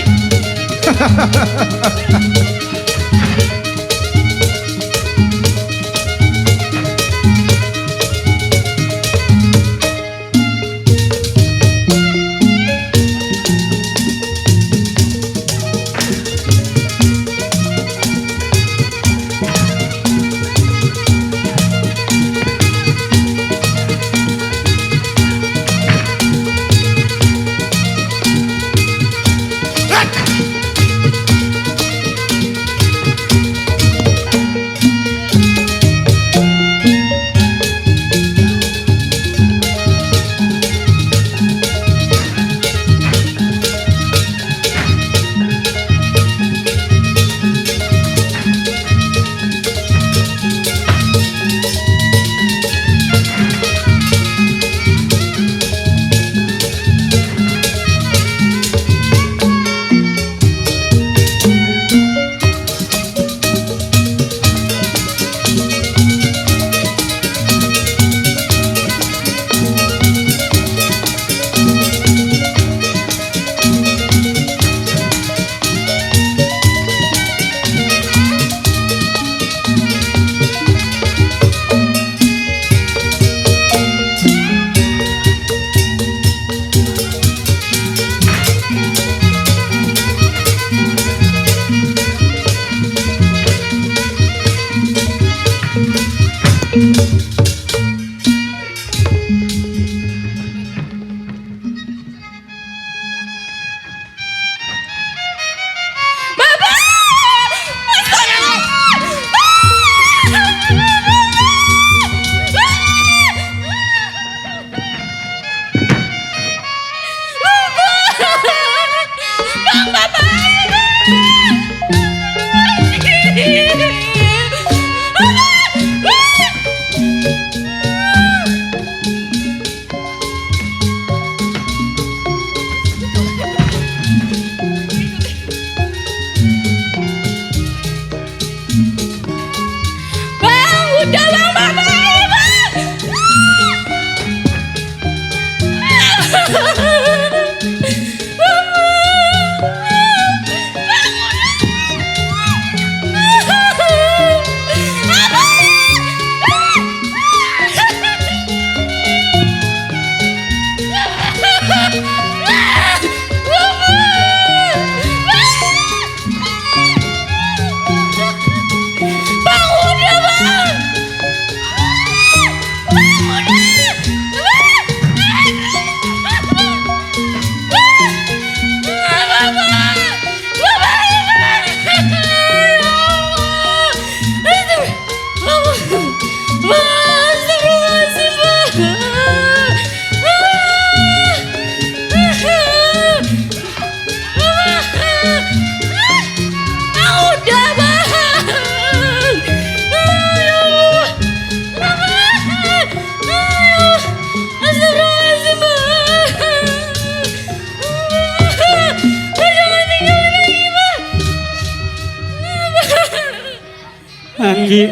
F: Anggi,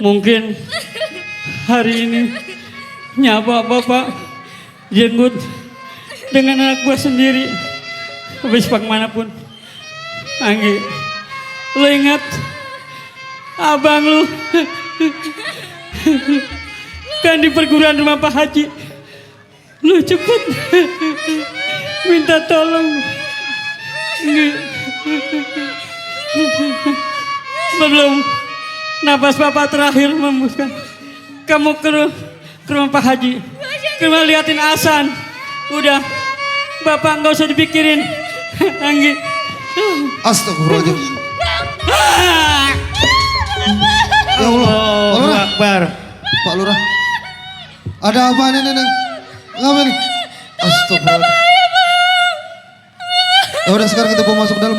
F: mungkin hari ini nyapa Bapak jenggut dengan anak gua sendiri. Habis manapun. Anggi, lu ingat abang lu kan di perguruan rumah Pak Haji. Lu cepet minta tolong. Belum napas Bapak terakhir membuskan kamu ke rumah Pak Haji. Ke rumah liatin Hasan. Udah, Bapak nggak usah dipikirin. Anggi.
D: Astagfirullahaladzim. Ya Allah.
H: Allahu Akbar.
D: Pak Lurah. Ada apa nih Neneng? Ngapa nih? Astagfirullahaladzim. Ya udah sekarang kita bawa masuk ke dalam,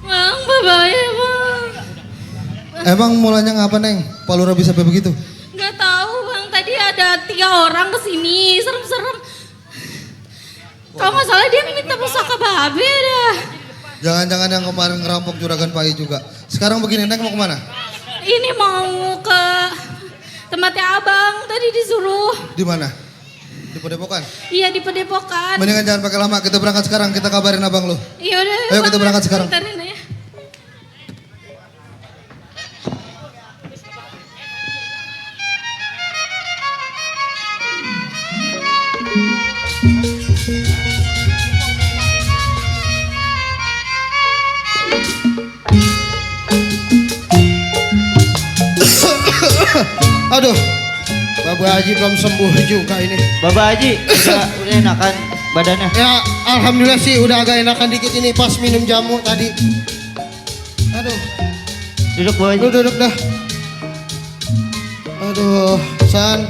B: Bang, bye-bye bang.
D: Emang mulanya ngapa Neng? Pak Lurah bisa sampai begitu?
B: Gak tahu bang, tadi ada 3 orang kesini, serem-serem. Kalau nggak salah dia minta pusaka babe dah.
D: Jangan-jangan yang kemarin ngerampok juragan Pai juga. Sekarang begini Neng mau kemana?
B: Ini mau ke tempatnya abang, tadi disuruh.
D: Di mana? Di Padepokan?
B: Iya di Padepokan.
D: Mendingan jangan pakai lama, kita berangkat sekarang, kita kabarin abang lu.
B: Iya udah.
D: Ayo,
B: Bang,
D: kita berangkat sekarang.
B: anterin ya.
G: Aduh, Bapak Haji belum sembuh juga ini.
H: Bapak Haji udah enakan badannya.
G: Ya, alhamdulillah sih udah agak enakan dikit ini pas minum jamu tadi. Aduh,
H: Duduk Bapak Haji.
G: lu duduk dah. Aduh, San.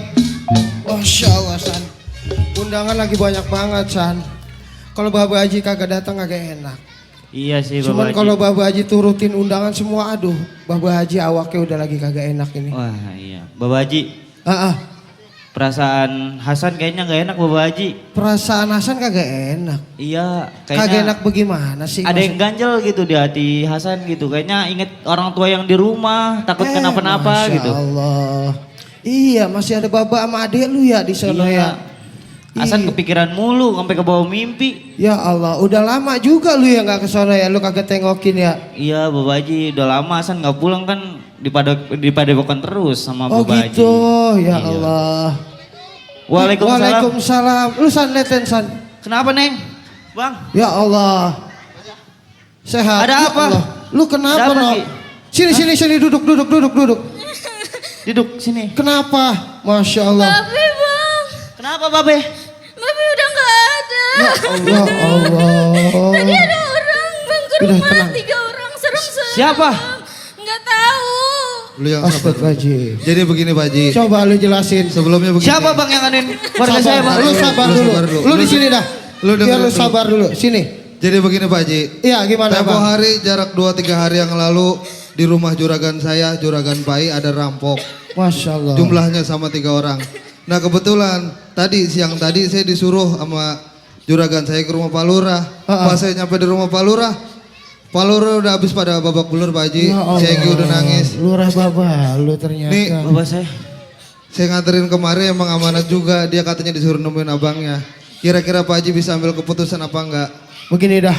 G: Masya Allah, San. Undangan lagi banyak banget, San. Kalau Bapak Haji kagak datang agak enak.
H: Iya sih Bapak
G: Cuman
H: Haji.
G: kalau Bapak Haji turutin undangan semua, aduh, Bapak Haji awaknya udah lagi kagak enak ini.
H: Wah iya. Bapak Haji,
G: Ah, ah.
H: perasaan Hasan kayaknya nggak enak Bapak Haji.
G: Perasaan Hasan kagak enak.
H: Iya,
G: Kagak
H: kayaknya
G: enak bagaimana sih?
H: ada yang ganjel gitu di hati Hasan gitu. Kayaknya inget orang tua yang di rumah, takut kenapa-napa
G: Masya
H: gitu.
G: Allah. Iya, masih ada bapak sama adik lu ya di sana
H: Iya.
G: ya.
H: Hasan
G: Iya.
H: kepikiran mulu sampai ke bawah mimpi.
G: Ya Allah, udah lama juga lu ya nggak ke sana ya, lu kagak tengokin ya.
H: Iya Bapak Haji, udah lama Hasan nggak pulang kan di Padepokan terus sama
G: Oh
H: Bapak
G: gitu,
H: Haji.
G: ya
H: Iya.
G: Allah.
H: Waalaikumsalam.
G: Waalaikumsalam. Lu San Leten San.
H: Kenapa Neng? Bang,
G: Ya Allah. Sehat.
H: Ada
G: Ya
H: apa?
G: Allah. Lu kenapa
H: Ada apa,
G: no?
H: Ki?
G: Sini duduk.
H: duduk sini.
G: Kenapa? Masya Allah.
B: Babe bang,
H: Kenapa Babe?
B: babe udah nggak ada.
G: Ya Allah,
B: Tadi
G: Allah.
B: ada orang bang ke
G: Udah,
B: rumah,
G: tenang.
B: 3 orang serem-serem.
H: Siapa?
B: Nggak tahu.
D: Lu yang sabar.
G: Astagfirullahaladzim.
D: Jadi begini Pak Haji,
G: Coba lu jelasin.
D: sebelumnya begini.
H: Siapa Bang yang nganin warga saya Bang?
G: Lu sabar
D: Lu
G: dulu.
D: sabar dulu.
G: Lu di sini dah.
D: Lu
G: Biar
D: dengerin
G: lu
D: dulu.
G: sabar dulu. Sini.
D: Jadi begini Pak Haji,
G: Iya, gimana
D: tempo
G: Bang?
D: hari jarak 2-3 hari yang lalu di rumah juragan saya, juragan Pai ada rampok.
G: Masya Allah.
D: Jumlahnya sama 3 orang. Nah kebetulan siang tadi saya disuruh sama juragan saya ke rumah Pak Lurah. Pas saya nyampe di rumah Pak Lurah udah habis pada babak belur Pak Haji.
G: Ya Allah.
D: Si Egi udah nangis.
G: Lurah baba, lu ternyata.
D: Nih,
H: Bapak saya.
D: Saya nganterin kemarin emang amanat juga. Dia katanya disuruh nemuin abangnya. Kira-kira Pak Haji bisa ambil keputusan apa enggak?
G: Begini dah.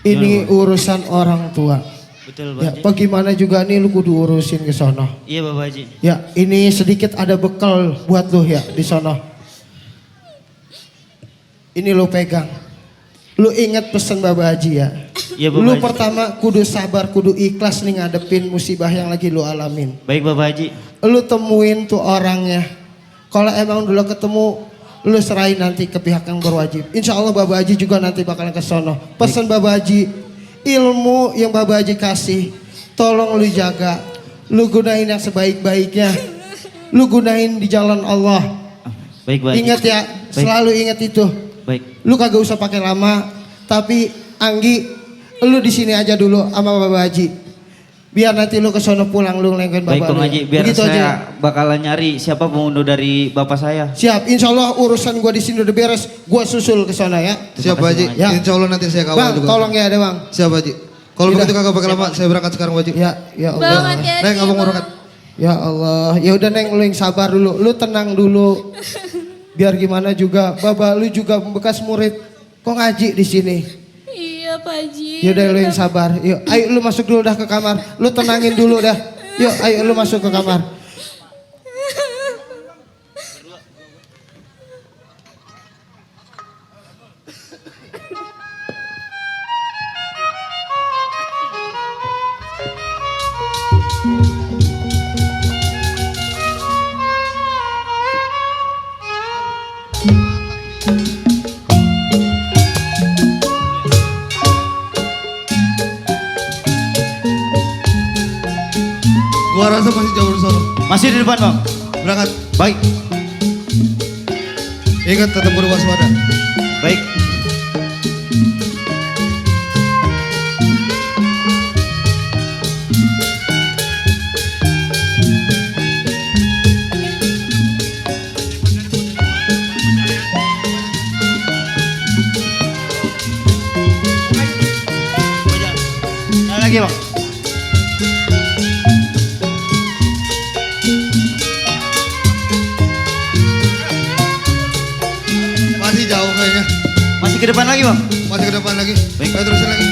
G: Ini urusan orang tua.
H: Betul
G: Ya,
H: Bapak Haji.
G: bagaimana juga nih lu kudu urusin ke sono.
H: Iya Bapak Haji.
G: Ya, ini sedikit ada bekal buat lu ya di sono. Ini lu pegang. Lu ingat pesan Bapak Haji ya.
H: Iya Bapak
G: Lu
H: Haji.
G: pertama kudu sabar, kudu ikhlas nih ngadepin musibah yang lagi lu alamin.
H: Baik Bapak Haji.
G: Lu temuin tuh orangnya. Kalau emang dulu ketemu, lu serahin nanti ke pihak yang berwajib. Insya Allah Bapak Haji juga nanti bakalan ke sono. Pesan Bapak Haji, ilmu yang Bapak Haji kasih, tolong lu jaga, lu gunain yang sebaik-baiknya, lu gunain di jalan Allah.
H: Baik, Pak Haji.
G: Ingat ya, selalu ingat itu.
H: Baik.
G: Lu kagak usah pakai lama, tapi Anggi, lu di sini aja dulu sama Bapak Haji. Biar nanti lu ke sono pulang lu ngelengken
H: Baik,
G: Bapak
H: Bang
G: lu.
H: Haji, biar
G: Begitu
H: saya
G: aja.
H: bakalan nyari siapa pengunduh dari bapak saya.
G: Siap, insya Allah urusan gua di sini udah beres, gua susul ke sana ya.
D: Siap
H: kasih,
D: Haji.
H: Bang
G: Haji.
D: Insya Allah nanti saya kawal
G: Bang,
D: juga.
G: tolong ya ada bang.
D: Siap Haji. Kalau
G: Tidak.
D: begitu kagak pakai lama, saya berangkat sekarang Haji.
G: Ya, ya
B: Bang,
G: Allah.
B: hati-hati,
D: Neng, abang mau
B: Bang.
D: berangkat.
G: Ya Allah, ya udah Neng, lu yang sabar dulu, lu tenang dulu. Biar gimana juga, Bapak lu juga bekas murid, kok ngaji di sini.
B: Iya Pak Haji.
G: Ya udah lu yang sabar. Yuk, ayo lu masuk dulu dah ke kamar. Lu tenangin dulu dah. Yuk, ayo lu masuk ke kamar.
D: Gua rasa masih jauh di sono.
H: Masih di depan, Bang.
D: Berangkat.
H: Baik.
D: Ingat tetap berwaspada.
H: Baik. Lagi, Bang.
D: Masih jauh kayaknya.
H: Masih ke depan lagi, Bang.
D: Masih ke depan lagi.
H: Baik.
D: Ayo terusin lagi.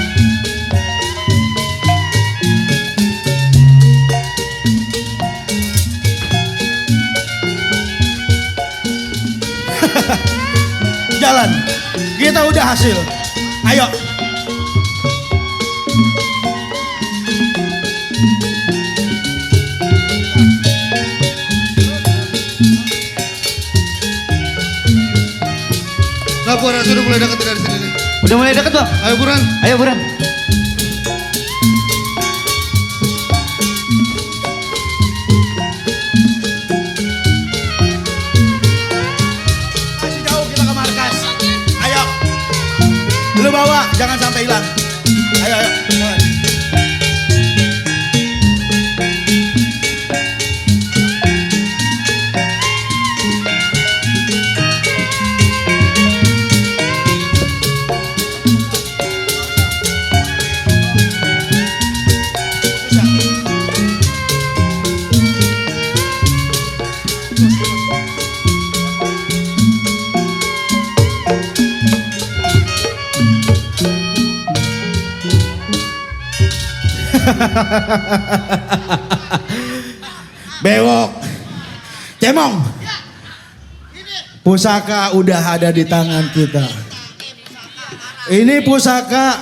C: Jalan. Kita udah hasil. Ayo.
D: Nah, gua rasa udah mulai dekat dari sini nih.
H: Udah mulai deket, Bang.
D: Ayo buruan.
H: Ayo, Buran.
C: Masih jauh kita ke markas. Ayo. Lu bawa, jangan sampai hilang. Ayo, ayo. Jalan. Bewok. Cemong. Pusaka udah ada di tangan kita. Ini pusaka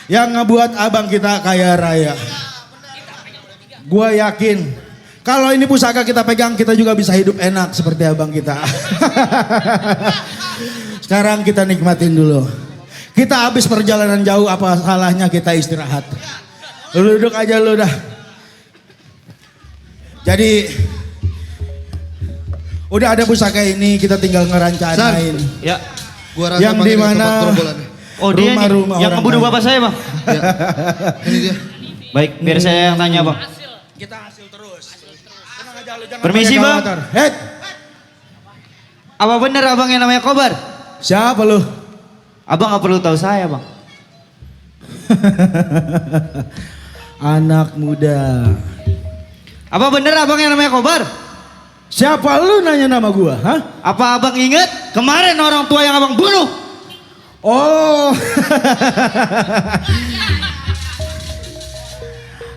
C: yang ngebuat abang kita kaya raya. Gua yakin kalau ini pusaka kita pegang, kita juga bisa hidup enak seperti abang kita. Sekarang kita nikmatin dulu. Kita habis perjalanan jauh, apa salahnya kita istirahat. Lu duduk aja lu dah. Jadi udah ada pusaka ini, kita tinggal ngerancanain.
H: Ya.
D: Gua rasa
C: Yang
D: panggil
C: di mana
D: tempat gerombolannya.
H: Oh, dia nih
C: rumah-rumah
H: yang
C: orang
H: ngebunuh
C: kaya.
H: bapak saya, Bang.
D: Ya. Ini dia.
H: Baik, biar saya yang tanya, Bang.
C: Kita hasil terus. Tenang aja lu, jangan
H: Permisi,
C: banyak
H: Bang.
C: khawatir. Hei,
H: Apa benar abang yang namanya Kobar?
C: siapa lu?
H: Abang nggak perlu tahu saya, Bang.
C: Anak muda.
H: Apa benar abang yang namanya Kobar?
C: Siapa lu nanya nama gua, hah?
H: Apa abang ingat kemarin orang tua yang abang bunuh?
C: Oh.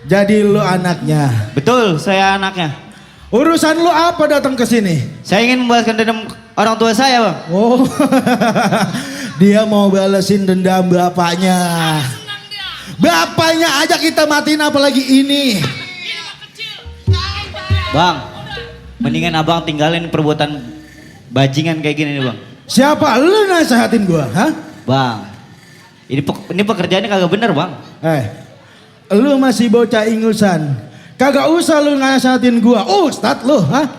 C: Jadi lu anaknya.
H: Betul, saya anaknya.
C: Urusan lu apa datang ke sini?
H: Saya ingin membalaskan dendam orang tua saya, Bang.
C: Oh. Dia mau balesin dendam bapaknya. Bapaknya aja kita matiin, apalagi ini.
H: Bang, mendingan abang tinggalin perbuatan bajingan kayak gini nih, Bang.
C: Siapa lu nasehatin gua, hah?
H: Bang, Ini pekerjaannya kagak bener bang.
C: Lu masih bocah ingusan. Kagak usah lu ngasatin gua. Ustad lu, ha?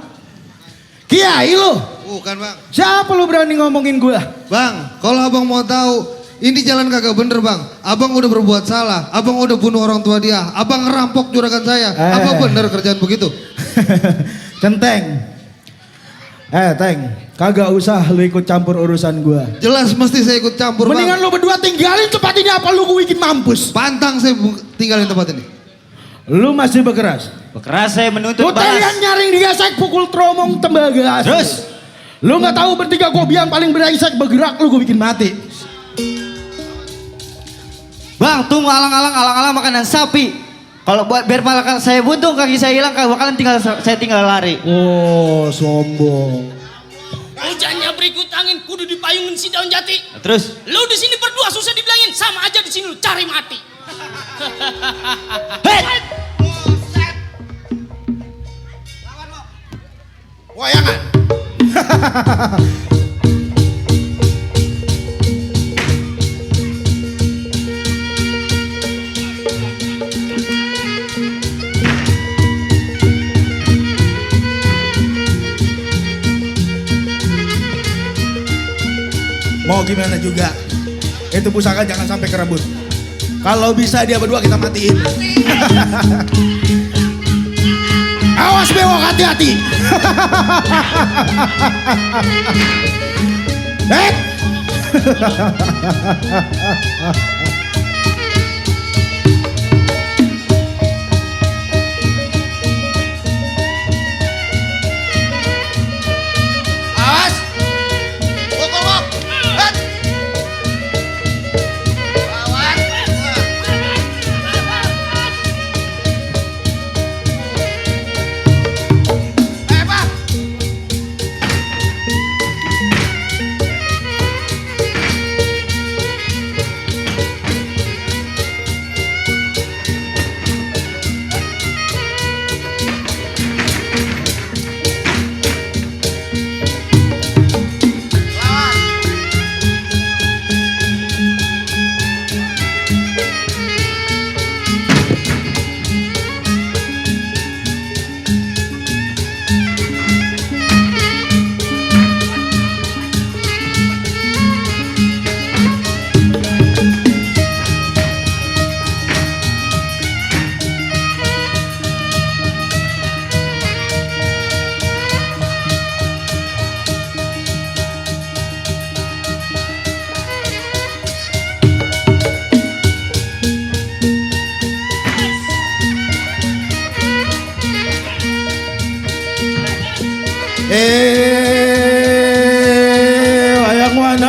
C: Kiai lu.
D: Bukan bang.
C: Siapa lu berani ngomongin gua?
D: Bang, kalau abang mau tahu, ini jalan kagak bener bang. Abang udah berbuat salah. Abang udah bunuh orang tua dia. Abang ngerampok juragan saya. Apa bener kerjaan begitu?
C: Centeng. Teng, kagak usah lu ikut campur urusan gua.
D: Jelas mesti saya ikut campur
C: Mendingan
D: bang.
C: lu berdua tinggalin tempat ini apa lu gua bikin mampus.
D: Pantang saya tinggalin tempat ini.
C: Lu masih bekeras.
H: Bekeras saya menuntut
C: Lu talian
H: balas.
C: nyaring digesek pukul tromong tembaga.
H: Terus?
C: Lu nggak tahu bertiga gua biang paling berisik bergerak lu gua bikin mati.
F: Bang, tunggu alang-alang makanan sapi. Kalau buat biar malah saya buntung kaki saya hilang, bakalan saya tinggal lari.
C: Oh, sombong.
A: Hujannya berikut angin, kudu dipayungin si daun jati.
H: Terus?
A: Lu di sini berdua susah dibilangin, sama aja di sini lu cari mati.
C: Wayangan. Mau gimana juga, itu pusaka jangan sampai kerebut. Kalau bisa dia berdua kita matiin. Awas bewok, hati-hati.
E: Awas. Wok. Awas. Pak.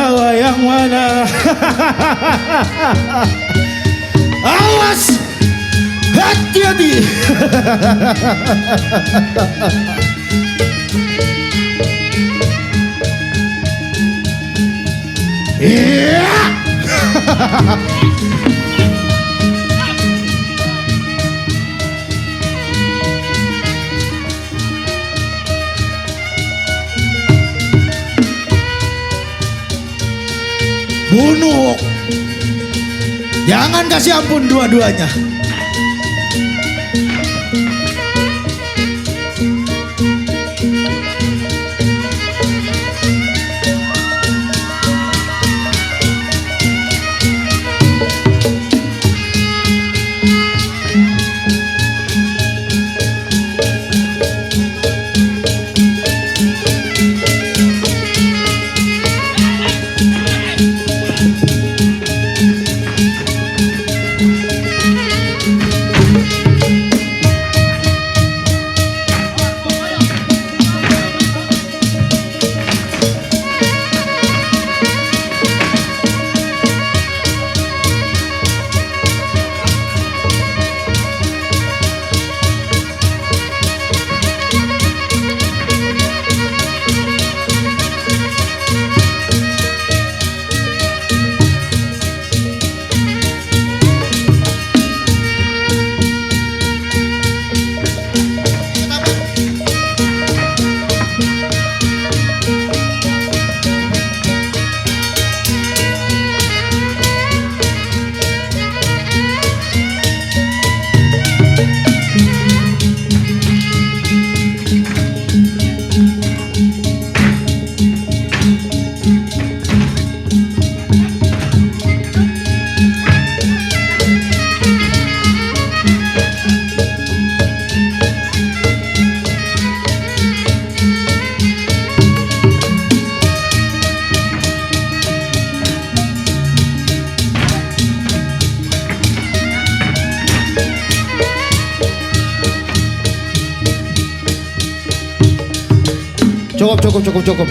C: Wayang mana? Awas, hati-hati. Iya. Bunuh. Jangan kasih ampun dua-duanya.
G: Cukup.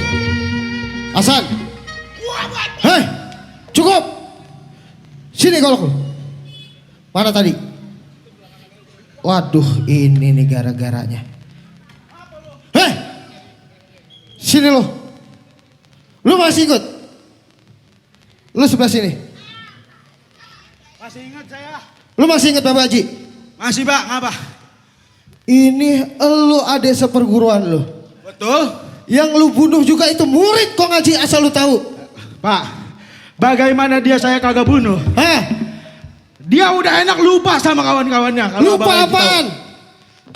G: Hasan. Hei, cukup. Sini golok lu. Mana tadi? Waduh, ini nih gara-garanya. Hei, sini lo. Lu masih ikut? Lu sebelah sini.
C: Masih ingat saya?
G: Lu masih ingat Bapak Haji?
C: Masih Pak, ngapa?
G: Ini lu adek seperguruan lu.
C: Betul?
G: Yang lu bunuh juga itu murid kok ngaji asal lu tahu.
C: Pak, bagaimana dia saya kagak bunuh?
G: Hah?
C: Dia udah enak lupa sama kawan-kawannya. Kalau
G: Lupa
C: Abang Haji tahu.
G: apaan?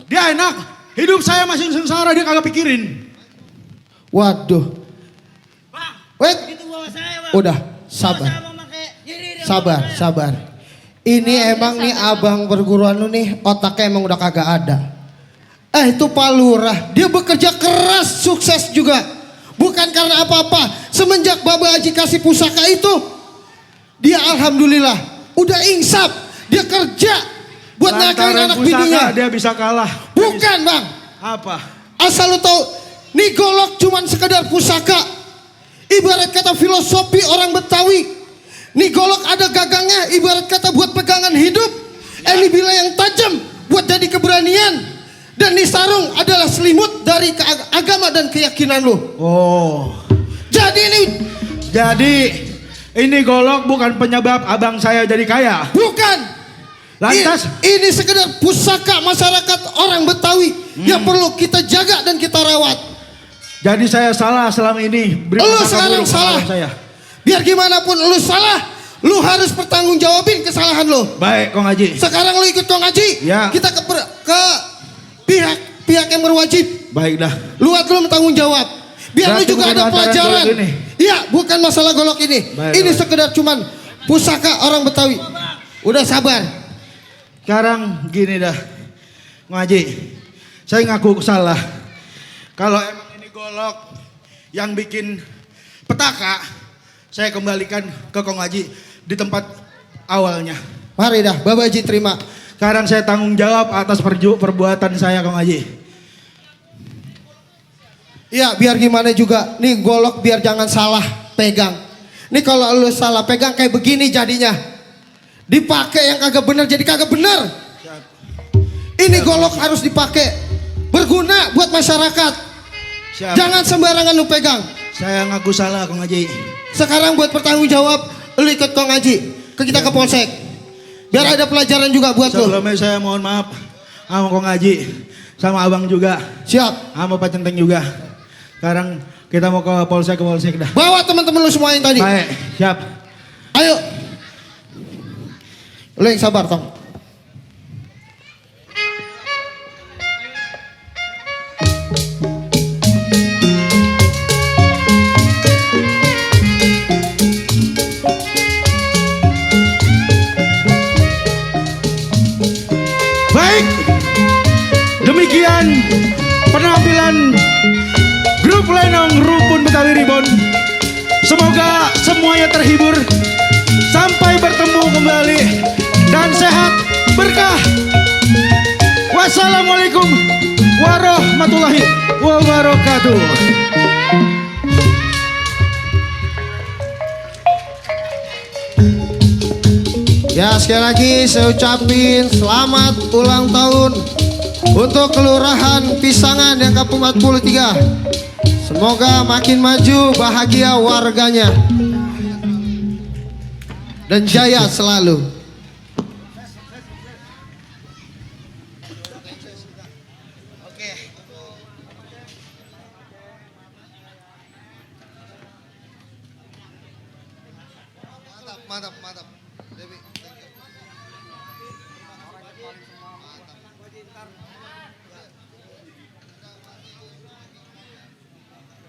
C: Dia enak, hidup saya masih sengsara dia kagak pikirin.
G: Waduh. Wait. Udah, sabar. Ini emang nih abang perguruan lu nih otaknya emang udah kagak ada. Itu Pak Lurah, dia bekerja keras, sukses juga. Bukan karena apa-apa. Semenjak Bapak Haji kasih pusaka itu, dia alhamdulillah udah insaf. Dia kerja buat nakain anak
C: pusaka
G: bininya.
C: dia bisa kalah.
G: Bukan bang.
C: Apa?
G: Asal lu tahu, nih golok cuman sekedar pusaka. Ibarat kata filosofi orang Betawi. Nih golok ada gagangnya, ibarat kata buat pegangan hidup. Ini bila yang tajam buat jadi keberanian. Dan nih sarung adalah selimut dari agama dan keyakinan lu.
C: Oh.
G: Jadi ini
C: golok bukan penyebab abang saya jadi kaya.
G: bukan.
C: Lantas?
G: Ini sekedar pusaka masyarakat orang Betawi yang perlu kita jaga dan kita rawat.
C: Jadi saya salah selama ini. Beri
G: Lu
C: pusaka
G: sekarang
C: buruk
G: salah.
C: kepada saya.
G: Biar gimana pun lu salah, lu harus bertanggung jawabin kesalahan lu.
C: Baik, Kong Haji.
G: Sekarang lu ikut Kong Haji.
C: Ya.
G: Kita ke pihak yang berwajib.
C: Baik dah.
G: Lu tanggung jawab. Biar
C: Berarti
G: lu juga
C: bukan
G: ada
C: lantaran
G: pelajaran.
C: golok ini?
G: Iya, bukan masalah golok ini.
C: Baik,
G: Ini
C: baik.
G: sekedar cuman pusaka orang Betawi. Udah sabar.
C: Sekarang gini dah. Kong Haji, saya ngaku salah. Kalau emang ini golok yang bikin petaka, saya kembalikan ke Kong Haji di tempat awalnya.
G: Mari dah, Bapak Haji terima.
C: Sekarang saya tanggung jawab atas perbuatan saya, Kong Haji.
G: Iya, biar gimana juga. Nih golok biar jangan salah pegang. Nih kalau lu salah pegang kayak begini jadinya. Dipakai yang kagak benar jadi kagak benar. Ini golok harus dipakai berguna buat masyarakat.
C: Siap.
G: Jangan sembarangan lu pegang.
C: Saya ngaku salah, Kong Haji.
G: Sekarang buat bertanggung jawab, lu ikut Kong Haji. Kita ke Polsek. Biar ada pelajaran juga buat lu.
C: Sebelumnya saya mohon maaf sama Kong Haji, sama abang juga,
G: Siap.
C: sama Pak Centeng juga. Sekarang kita mau ke Polsek dah.
G: Bawa teman-teman lu semua yang tadi.
C: Baik, siap.
G: Ayo. Lu yang sabar, Tong.
C: Baik, demikian penampilan grup Lenong Rumpun Betawi Ribon. Semoga semuanya terhibur. Sampai bertemu kembali dan sehat berkah. Wassalamualaikum warahmatullahi wabarakatuh.
G: Ya, sekali lagi saya ucapin selamat ulang tahun untuk Kelurahan Pisangan yang ke-43. Semoga makin maju, bahagia warganya dan jaya selalu.
D: Mantap. Dewi, thank you.